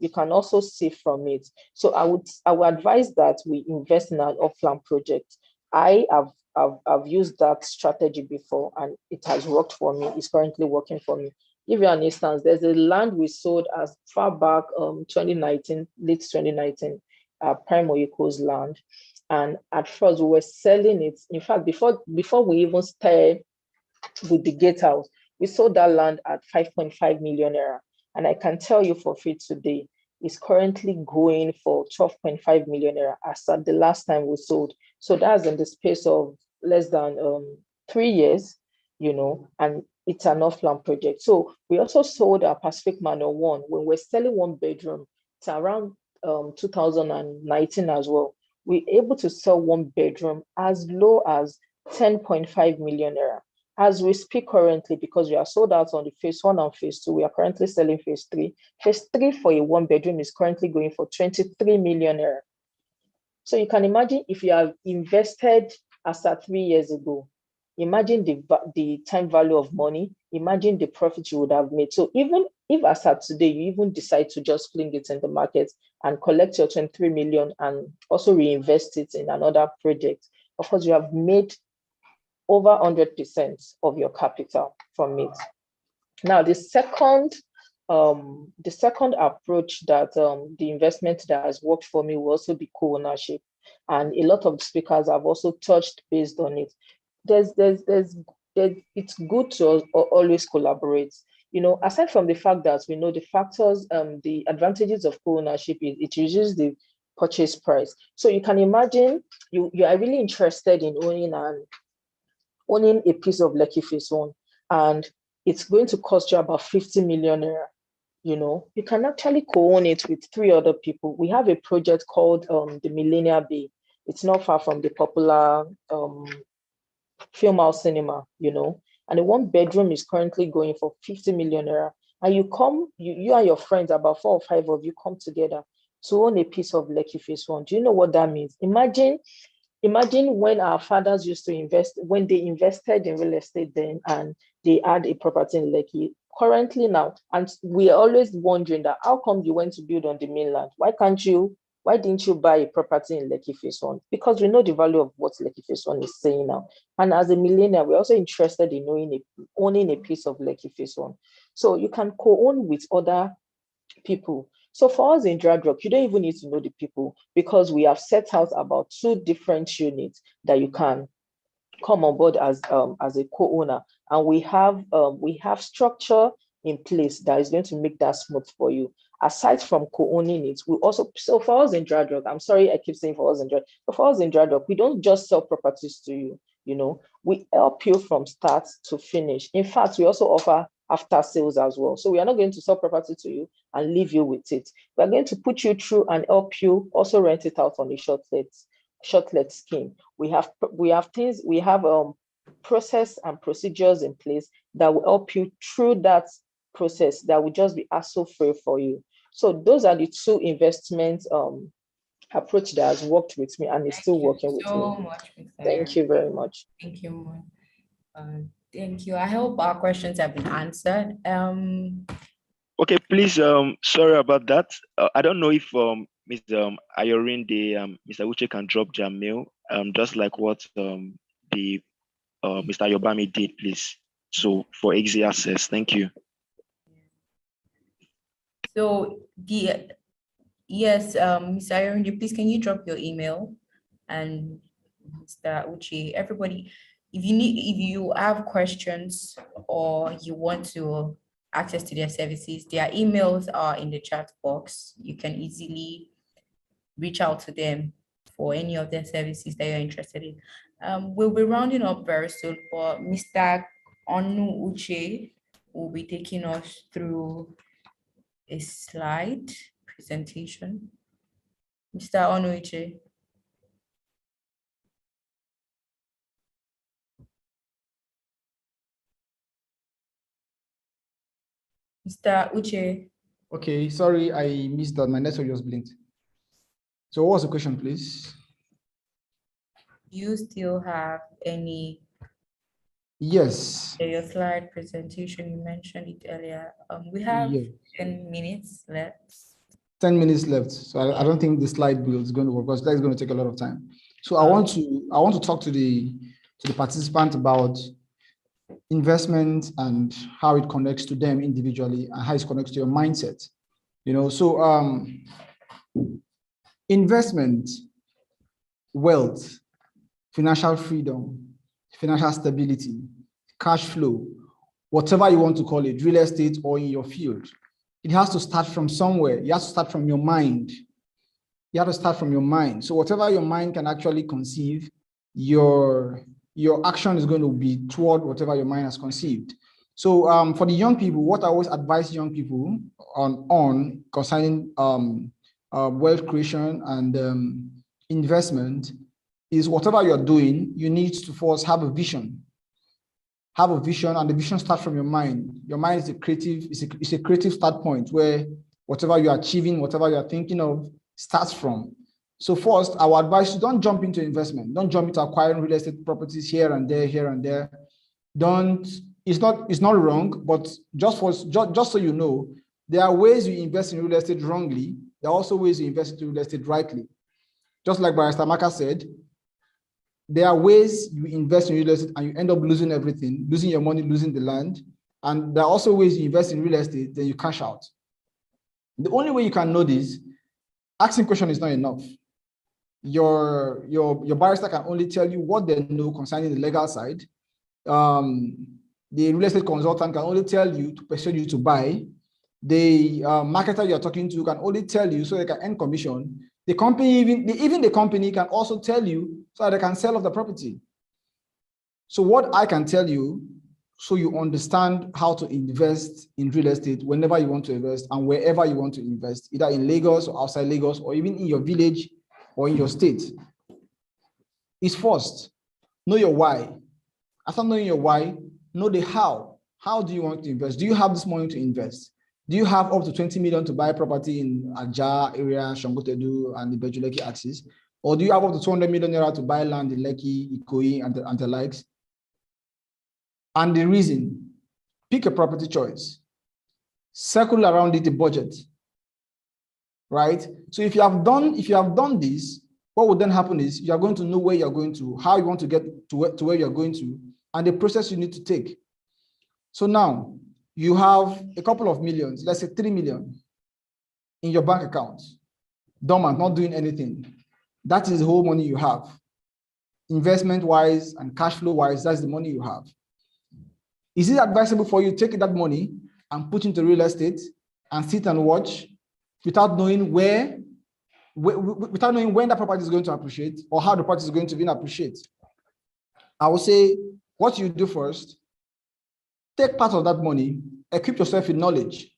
you can also save from it. So I would advise that we invest in an off-plan project. I've used that strategy before and it has worked for me. It's currently working for me. Give you an instance, there's a land we sold as far back 2019, late 2019, Prime Oyiko's land. And at first we were selling it. In fact, before we even started with the gatehouse, we sold that land at 5.5 million naira. And I can tell you for free today, it's currently going for 12.5 million naira as at the last time we sold. So that's in the space of less than 3 years, and it's an off-plan project. So we also sold our Pacific Manor 1 when we're selling 1 bedroom. It's around 2019 as well. We're able to sell 1 bedroom as low as 10.5 million naira. As we speak currently, because we are sold out on the phase 1 and phase 2, we are currently selling phase 3. Phase 3 for a 1 bedroom is currently going for 23 million naira. So you can imagine if you have invested as at 3 years ago, imagine the time value of money, imagine the profit you would have made. So even if as at today, you even decide to just fling it in the market and collect your 23 million and also reinvest it in another project, of course, you have made over 100% of your capital from it. Now, the second approach that the investment that has worked for me will also be co-ownership, and a lot of the speakers have also touched based on it. It's good to always collaborate. Aside from the fact that we know the factors, the advantages of co-ownership is it reduces the purchase price. So you can imagine you are really interested in owning a piece of Lekki Phase 1, and it's going to cost you about 50 million naira. You can actually co-own it with 3 other people. We have a project called the Millennial Bay. It's not far from the popular film house cinema, and the 1 bedroom is currently going for 50 million naira. And you and your friends, about 4 or 5 of you, come together to own a piece of Lekki Phase 1. Do you know what that means? Imagine when our fathers used to invest, when they invested in real estate then, and they had a property in Lekki. Currently now, and we are always wondering that how come you went to build on the mainland? Why didn't you buy a property in Lekki Phase 1? Because we know the value of what Lekki Phase 1 is saying now. And as a millennial, we're also interested in owning a piece of Lekki Phase 1. So you can co-own with other people. So for us in Dradrock, you don't even need to know the people, because we have set out about 2 different units that you can come on board as a co-owner, and we have structure in place that is going to make that smooth for you. Aside from co-owning it, we also, so for us in Dradrock, I'm sorry I keep saying for us in Dradrock, but for us in Dradrock, we don't just sell properties to you. We help you from start to finish. In fact, we also offer after sales as well. So we are not going to sell property to you and leave you with it. We are going to put you through and help you also rent it out on a short-let scheme. We have process and procedures in place that will help you through that process, that will just be hassle-free for you. So those are the 2 investment approach that has worked with me and is still working with me. Thank you very much. Thank you. Thank you. I hope our questions have been answered. Okay, please. Sorry about that. I don't know if Mr. Ayorinde, Mr. Uche can drop their mail, just like what the Mr. Yobami did, please. So for easy access, thank you. So yes, Mr. Ayorinde, please can you drop your email, and Mr. Uche, everybody, if you have questions or you want to access to their services, their emails are in the chat box. You can easily reach out to them for any of their services that you're interested in. We'll be rounding up very soon, but Mr. Onu Uche will be taking us through a slide presentation. Mr. Onu Uche. Mr. Uche. Okay, sorry, I missed that. My network just blinked. So what was the question, please? Do you still have any? Yes. Your slide presentation, you mentioned it earlier. We have 10 minutes left. 10 minutes left. So I don't think the slide build is going to work, because that is going to take a lot of time. So I want to talk to the participant about investment and how it connects to them individually and how it connects to your mindset. So investment, wealth, financial freedom, financial stability, cash flow, whatever you want to call it, real estate or in your field, it has to start from somewhere. You have to start from your mind. You have to start from your mind. So whatever your mind can actually conceive, your action is going to be toward whatever your mind has conceived. So for the young people, what I always advise young people on concerning wealth creation and investment is whatever you're doing, you need to first have a vision. Have a vision, and the vision starts from your mind. Your mind is a creative start point where whatever you're achieving, whatever you're thinking of starts from. So first, I would advise you, don't jump into investment. Don't jump into acquiring real estate properties here and there, here and there. It's not wrong, but just so you know, there are ways you invest in real estate wrongly. There are also ways you invest in real estate rightly. Just like Barrister Maka said, there are ways you invest in real estate and you end up losing everything, losing your money, losing the land. And there are also ways you invest in real estate, then you cash out. The only way you can know this, asking questions is not enough. Your barrister can only tell you what they know concerning the legal side. The real estate consultant can only tell you to persuade you to buy. The marketer you're talking to can only tell you so they can earn commission. The company, even the company can also tell you so that they can sell off the property. So what I can tell you, so you understand how to invest in real estate whenever you want to invest and wherever you want to invest, either in Lagos or outside Lagos or even in your village or in your state, is first, know your why. After knowing your why, know the how. How do you want to invest? Do you have this money to invest? Do you have up to 20 million to buy property in Abuja area, Shangotedu, and the Bejuleki axis? Or do you have up to 200 million naira to buy land in Lekki, Ikoyi, and the likes? And the reason, pick a property choice. Circle around it a budget, right? So if you have done this, what would then happen is you are going to know where you're going to, how you want to get to where you're going to, and the process you need to take. So now you have a couple of millions, let's say 3 million in your bank account, dormant, not doing anything. That is the whole money you have. Investment-wise and cash flow-wise, that's the money you have. Is it advisable for you to take that money and put into real estate and sit and watch without knowing when that property is going to appreciate or how the property is going to appreciate? I would say what you do first, take part of that money, equip yourself with knowledge,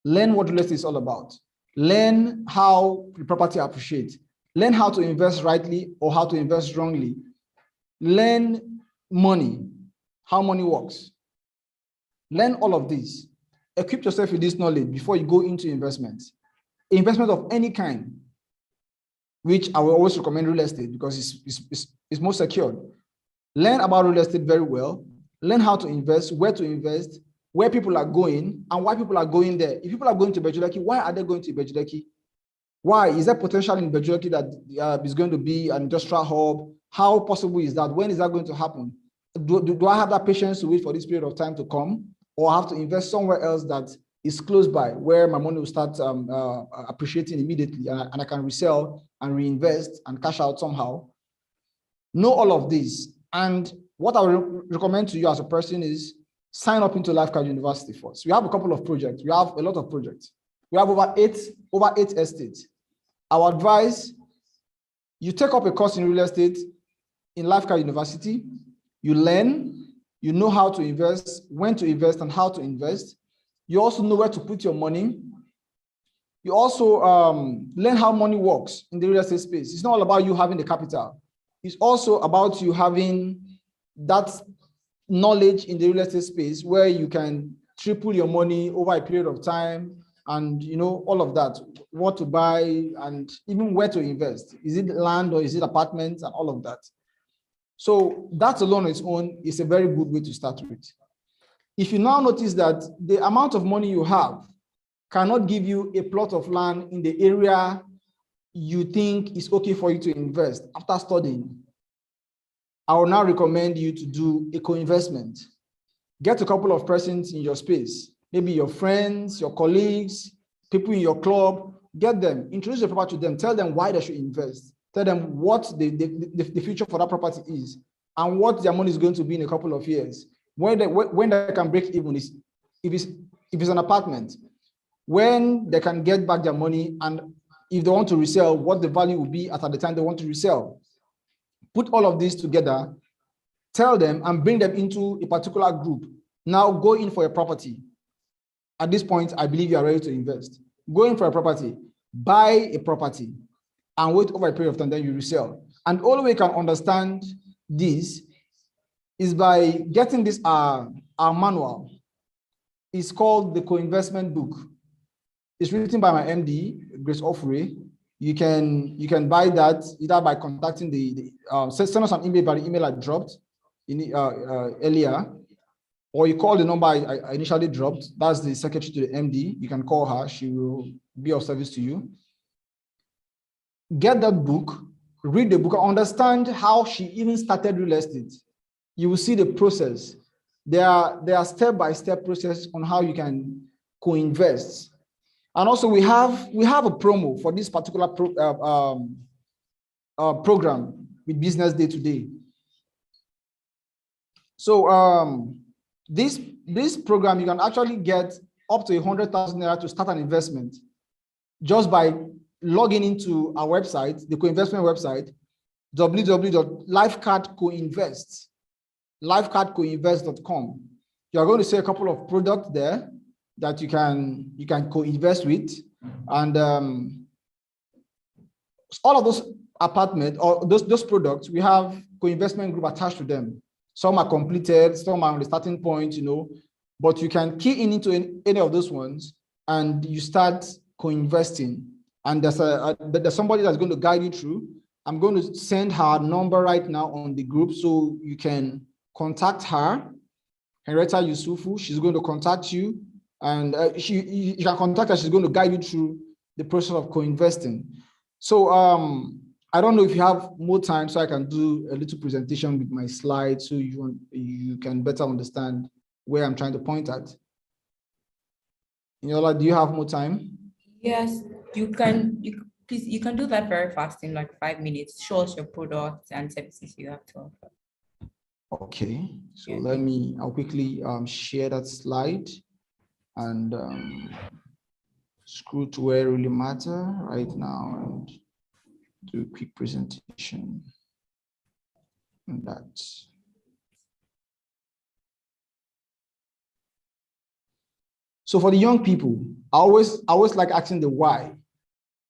learn what real estate is all about, learn how the property appreciates, learn how to invest rightly or how to invest wrongly, learn money, how money works. Learn all of this. Equip yourself with this knowledge before you go into investments. Investment of any kind, which I will always recommend real estate because it's most secured. Learn about real estate very well. Learn how to invest, where people are going, and why people are going there. If people are going to Bejuleki, why are they going to Bejuleki? Why? Is there potential in Bejuleki that is going to be an industrial hub? How possible is that? When is that going to happen? Do I have that patience to wait for this period of time to come, or have to invest somewhere else that is close by where my money will start appreciating immediately and I can resell and reinvest and cash out somehow? Know all of this. And what I would recommend to you as a person is sign up into Lifecard University first. We have a couple of projects. We have a lot of projects. We have over eight estates. I would advise you take up a course in real estate in Lifecard University. You learn, you know how to invest, when to invest, and how to invest. You also know where to put your money. You also learn how money works in the real estate space. It's not all about you having the capital. It's also about you having that knowledge in the real estate space where you can triple your money over a period of time and all of that, what to buy and even where to invest. Is it land or is it apartments and all of that? So that alone on its own is a very good way to start with. If you now notice that the amount of money you have cannot give you a plot of land in the area you think is okay for you to invest after studying, I will now recommend you to do a co-investment. Get a couple of persons in your space, maybe your friends, your colleagues, people in your club, get them, introduce the property to them, tell them why they should invest. Tell them what the future for that property is and what their money is going to be in a couple of years. When they can break even is if it's an apartment, when they can get back their money, and if they want to resell, what the value will be at the time they want to resell. Put all of this together, tell them and bring them into a particular group. Now go in for a property. At this point, I believe you are ready to invest. Go in for a property, buy a property, and wait over a period of time, then you resell. And the only way you can understand this is by getting this our manual. It's called the Co-Investment Book. It's written by my MD, Grace Ofure. You can buy that either by contacting send us an email by the email I dropped earlier, or you call the number I initially dropped. That's the secretary to the MD. You can call her. She will be of service to you. Get that book, read the book, understand how she even started real estate. You will see the process. There are step-by-step process on how you can co-invest. And also we have a promo for this particular program with Business Day today. So this program, you can actually get up to 100,000 naira to start an investment just by logging into our website, the co-investment website, lifecardcoinvest.com. You are going to see a couple of products there that you can co-invest with, and all of those apartments or those products, we have co-investment group attached to them. Some are completed, some are on the starting point, but you can key into any of those ones and you start co-investing. And there's somebody that's going to guide you through. I'm going to send her number right now on the group so you can contact her. Henrietta Yusufu, she's going to contact you, and you can contact her. She's going to guide you through the process of co-investing. So I don't know if you have more time so I can do a little presentation with my slides so you can better understand where I'm trying to point at. Inola, do you have more time? Yes, you can. You can do that very fast in like 5 minutes. Show us your products and services you have to offer. Okay, so Yeah. I'll quickly share that slide and scroll to where it really matter right now and do a quick presentation on that. So for the young people, I always like asking the why,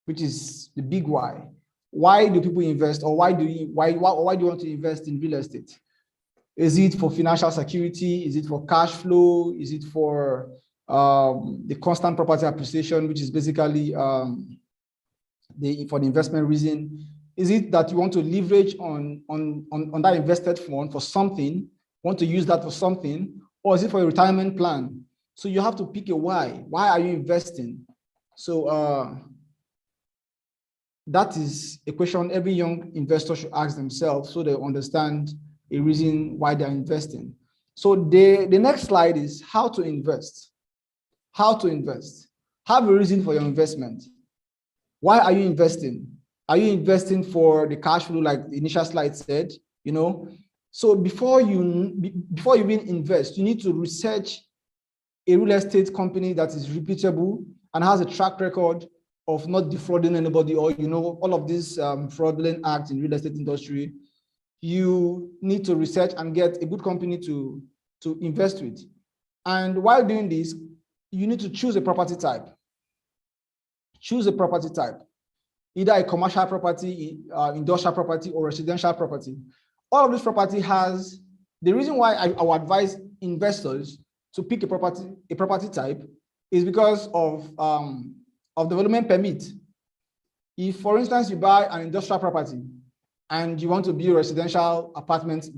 which is the big why. Why do people invest, or why do you want to invest in real estate? Is it for financial security? Is it for cash flow? Is it for the constant property appreciation, which is basically for the investment reason? Is it that you want to leverage on that invested fund for something, want to use that for something, or is it for a retirement plan? So you have to pick a why. Why are you investing? So that is a question every young investor should ask themselves so they understand a reason why they're investing. So the next slide is how to invest. How to invest. Have a reason for your investment. Why are you investing? Are you investing for the cash flow like the initial slide said? So before you even invest, you need to research a real estate company that is reputable and has a track record of not defrauding anybody, or all of these fraudulent acts in real estate industry. You need to research and get a good company to invest with. And while doing this, you need to choose a property type. Choose a property type, either a commercial property, industrial property, or residential property. All of this property has, the reason why I would advise investors to pick a property type is because of development permit. If, for instance, you buy an industrial property and you want to build residential apartments,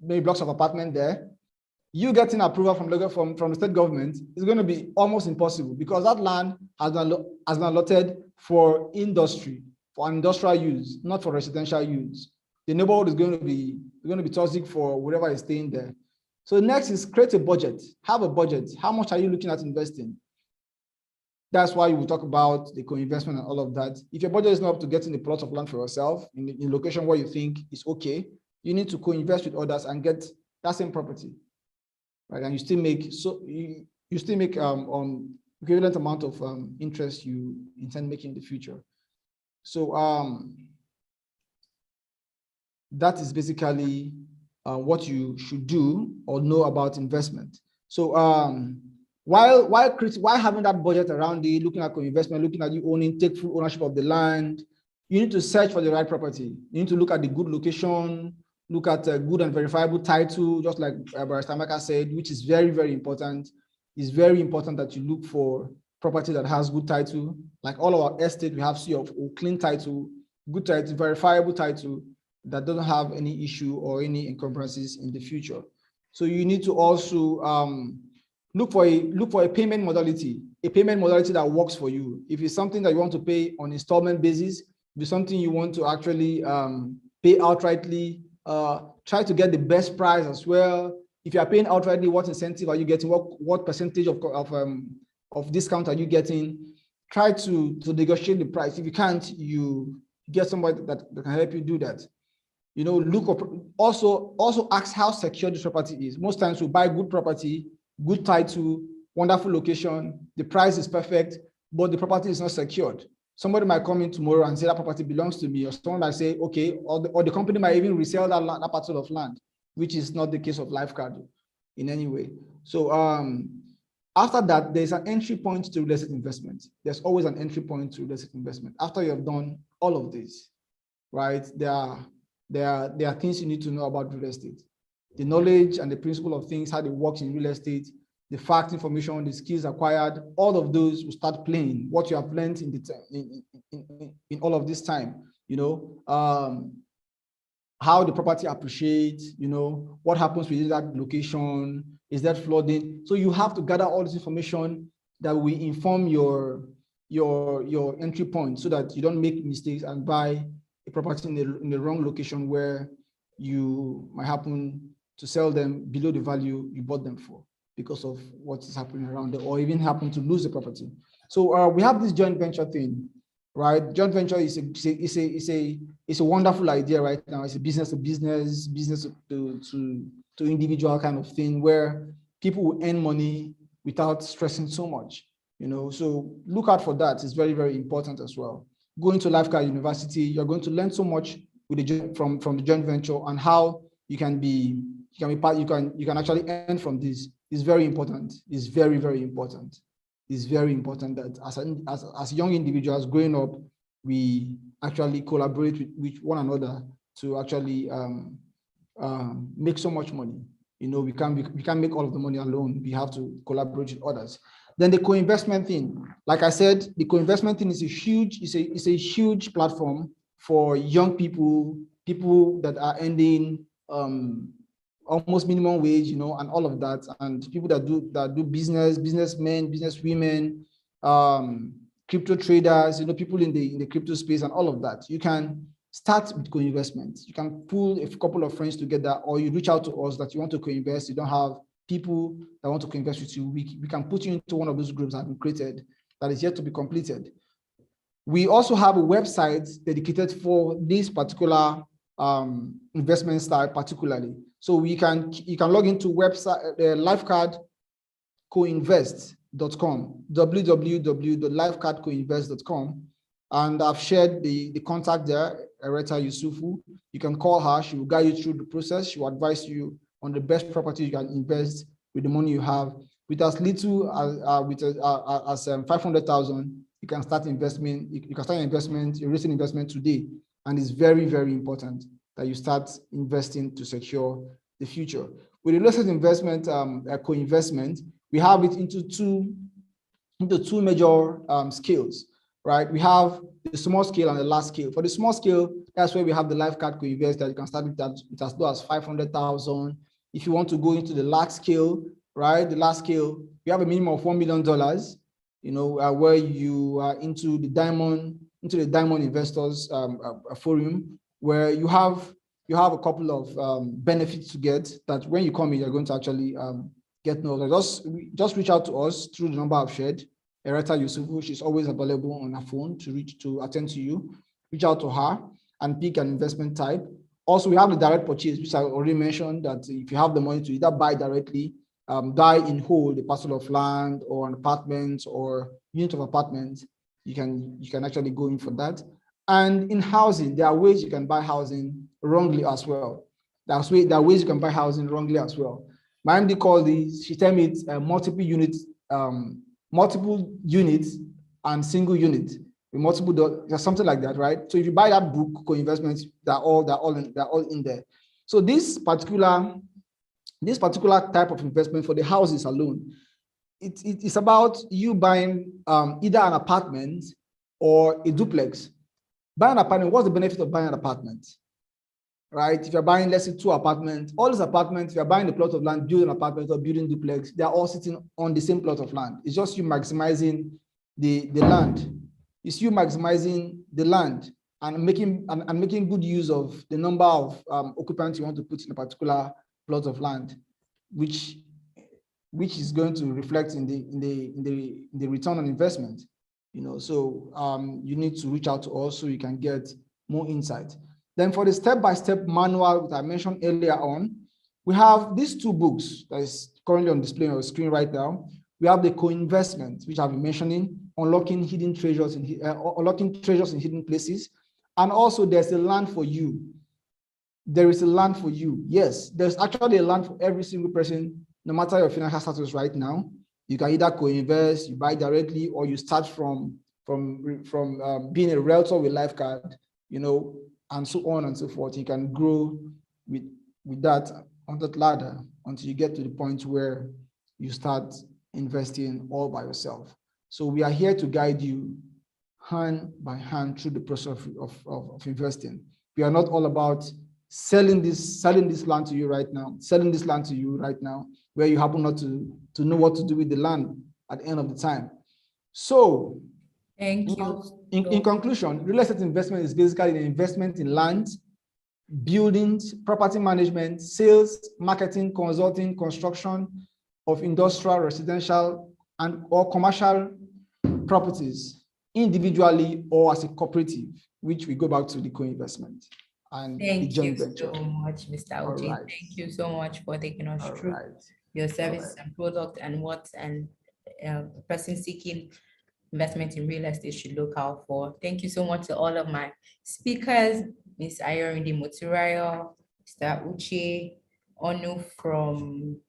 maybe blocks of apartment there, you getting approval from the state government is going to be almost impossible because that land has been allotted for industry, for industrial use, not for residential use. The neighborhood is going to be toxic for whatever is staying there. So next is create a budget. Have a budget. How much are you looking at investing? That's why we talk about the co-investment and all of that. If your budget is not up to getting a plot of land for yourself in a location where you think is okay, you need to co-invest with others and get that same property, right? And you still make equivalent amount of interest you intend making in the future. So that is basically what you should do or know about investment. So while having that budget around it, looking at co-investment, looking at you owning, take full ownership of the land, you need to search for the right property. You need to look at the good location, look at a good and verifiable title, just like Barrister Amaka said, which is very, very important. It's very important that you look for property that has good title. Like all of our estate, we have clean title, good title, verifiable title that doesn't have any issue or any encumbrances in the future. So you need to also look for a payment modality that works for you. If it's something that you want to pay on installment basis, if it's something you want to actually pay outrightly, try to get the best price as well. If you are paying outrightly, what incentive are you getting? What percentage of discount are you getting? Try to negotiate the price. If you can't, you get somebody that can help you do that. Look up, also ask how secure this property is. Most times we buy good property, good title, wonderful location, the price is perfect, but the property is not secured. somebody might come in tomorrow and say that property belongs to me, or someone might say, okay, or the company might even resell that parcel of land, which is not the case of Lifecard in any way. So after that, there's an entry point to real estate investment. There's always an entry point to real estate investment. After you have done all of this, right, there are things you need to know about real estate. The knowledge and the principle of things, how they work in real estate, the fact information, the skills acquired, all of those will start playing what you have learned in all of this time, how the property appreciates, what happens within that location, is that flooding? So you have to gather all this information that will inform your entry point so that you don't make mistakes and buy a property in the wrong location where you might happen to sell them below the value you bought them for because of what is happening around there, or even happen to lose the property. So we have this joint venture thing, right? Joint venture is a wonderful idea right now. It's a business to business, business to individual kind of thing where people will earn money without stressing so much, So look out for that. It's very, very important as well. Going to Lifecard University, you're going to learn so much with from the joint venture and how you can actually earn from this. Is very important. It's very, very important. It's very important that as young individuals growing up, we actually collaborate with one another to actually make so much money. We can't make all of the money alone. We have to collaborate with others. Then the co-investment thing, like I said, the co-investment thing is a huge platform for young people that are earning almost minimum wage, and all of that, and people that do businessmen, businesswomen, crypto traders, people in the crypto space and all of that. You can start with co-investment. You can pull a couple of friends together, or you reach out to us that you want to co-invest. You don't have people that want to co-invest with you. We can put you into one of those groups that have been created that is yet to be completed. We also have a website dedicated for this particular investment style particularly. So you can log into website lifecardcoinvest.com, www.lifecardcoinvest.com, and I've shared the contact there, Ereta Yusufu. You can call her. She will guide you through the process. She will advise you on the best property you can invest with the money you have. With as little as 500,000, you can start investment. You can start investment, your recent investment today, and it's very, very important that you start investing to secure the future. With the real estate investment, co-investment, we have it into two major scales, right? We have the small scale and the large scale. For the small scale, that's where we have the Lifecard co-invest that you can start with as low as 500,000. If you want to go into the large scale, right? The large scale, we have a minimum of $1 million, where you are into the diamond investors forum, where you have a couple of benefits to get that when you come in, you're going to actually get knowledge. Just reach out to us through the number I've shared. Ereta Yusufu, she's always available on her phone to attend to you. Reach out to her and pick an investment type. Also, we have the direct purchase, which I already mentioned that if you have the money to either buy directly, buy in whole a parcel of land or an apartment or unit of apartments, you can actually go in for that. And in housing, there are ways you can buy housing wrongly as well. There are ways you can buy housing wrongly as well. My MD called these, she told me it's multiple units and single unit. Something like that, right? So if you buy that book, co-investments, they're all in there. So this particular type of investment for the houses alone, it's about you buying either an apartment or a duplex. Buy an apartment. What's the benefit of buying an apartment? Right? If you're buying, let's say, 2 apartments, all these apartments, if you're buying a plot of land, building an apartment or building duplex, they're all sitting on the same plot of land. It's just you maximizing the land. It's you maximizing the land and making good use of the number of occupants you want to put in a particular plot of land, which is going to reflect in the return on investment. So you need to reach out to us so you can get more insight. Then for the step-by-step manual that I mentioned earlier on, we have these 2 books that is currently on display on the screen right now. We have the co-investment, which I've been mentioning. unlocking hidden treasures in hidden places. And also there's a land for you. There is a land for you. Yes, there's actually a land for every single person, no matter your financial status right now. You can either co-invest, you buy directly, or you start from being a realtor with Lifecard, you know, and so on and so forth. You can grow with that on that ladder until you get to the point where you start investing all by yourself. So we are here to guide you hand by hand through the process of investing. We are not all about selling this land to you right now, where you happen not to know what to do with the land at the end of the time. So Thank you. In conclusion, real estate investment is basically an investment in land, buildings, property management, sales, marketing, consulting, construction of industrial, residential, or commercial properties, individually or as a cooperative, which we go back to the co-investment and the joint venture. Thank you so much, Mr. Uche. Right. Thank you so much for taking us through Right. your service and product and what a person seeking investment in real estate should look out for. Thank you so much to all of my speakers, Ms. Ayorinde Moturayo, Mr. Uche Onu from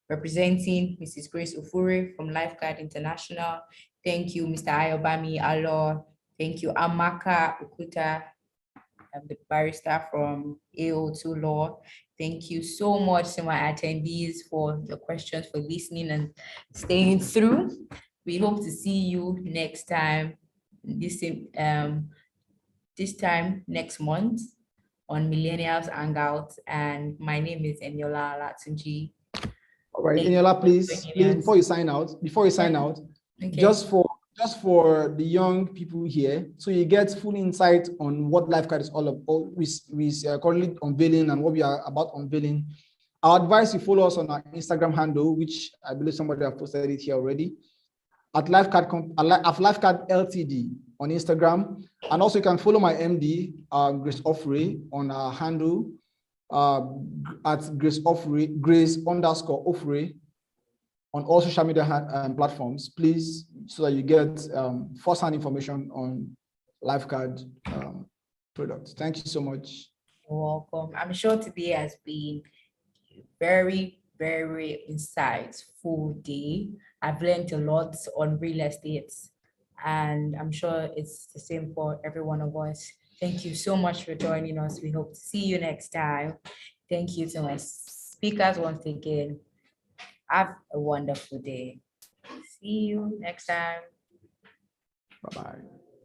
representing Mrs. Grace Ofure from Lifeguard International. Thank you, Mr. Ayobami Alo. Thank you, Amaka Okuta, the barrister from AO2 Law. Thank you so much to my attendees for your questions, for listening and staying through. We hope to see you next time, this time next month on Millennials Hangout. And my name is Eniola Latunji. All right, Eniola, please, before you sign out, okay. just for the young people here, so you get full insight on what Lifecard is all about. We are currently unveiling and what we are about unveiling. Our advice, you follow us on our Instagram handle, which I believe somebody have posted it here already, at Lifecard Ltd on Instagram. And also you can follow my MD, Grace Ofure, on our handle at Grace _Ofure on all social media platforms, please, so that you get first-hand information on Lifecard products. Thank you so much. You're welcome. I'm sure today has been very, very insightful day. I've learned a lot on real estate, and I'm sure it's the same for every one of us. Thank you so much for joining us. We hope to see you next time. Thank you to my speakers once again. Have a wonderful day. See you next time. Bye-bye.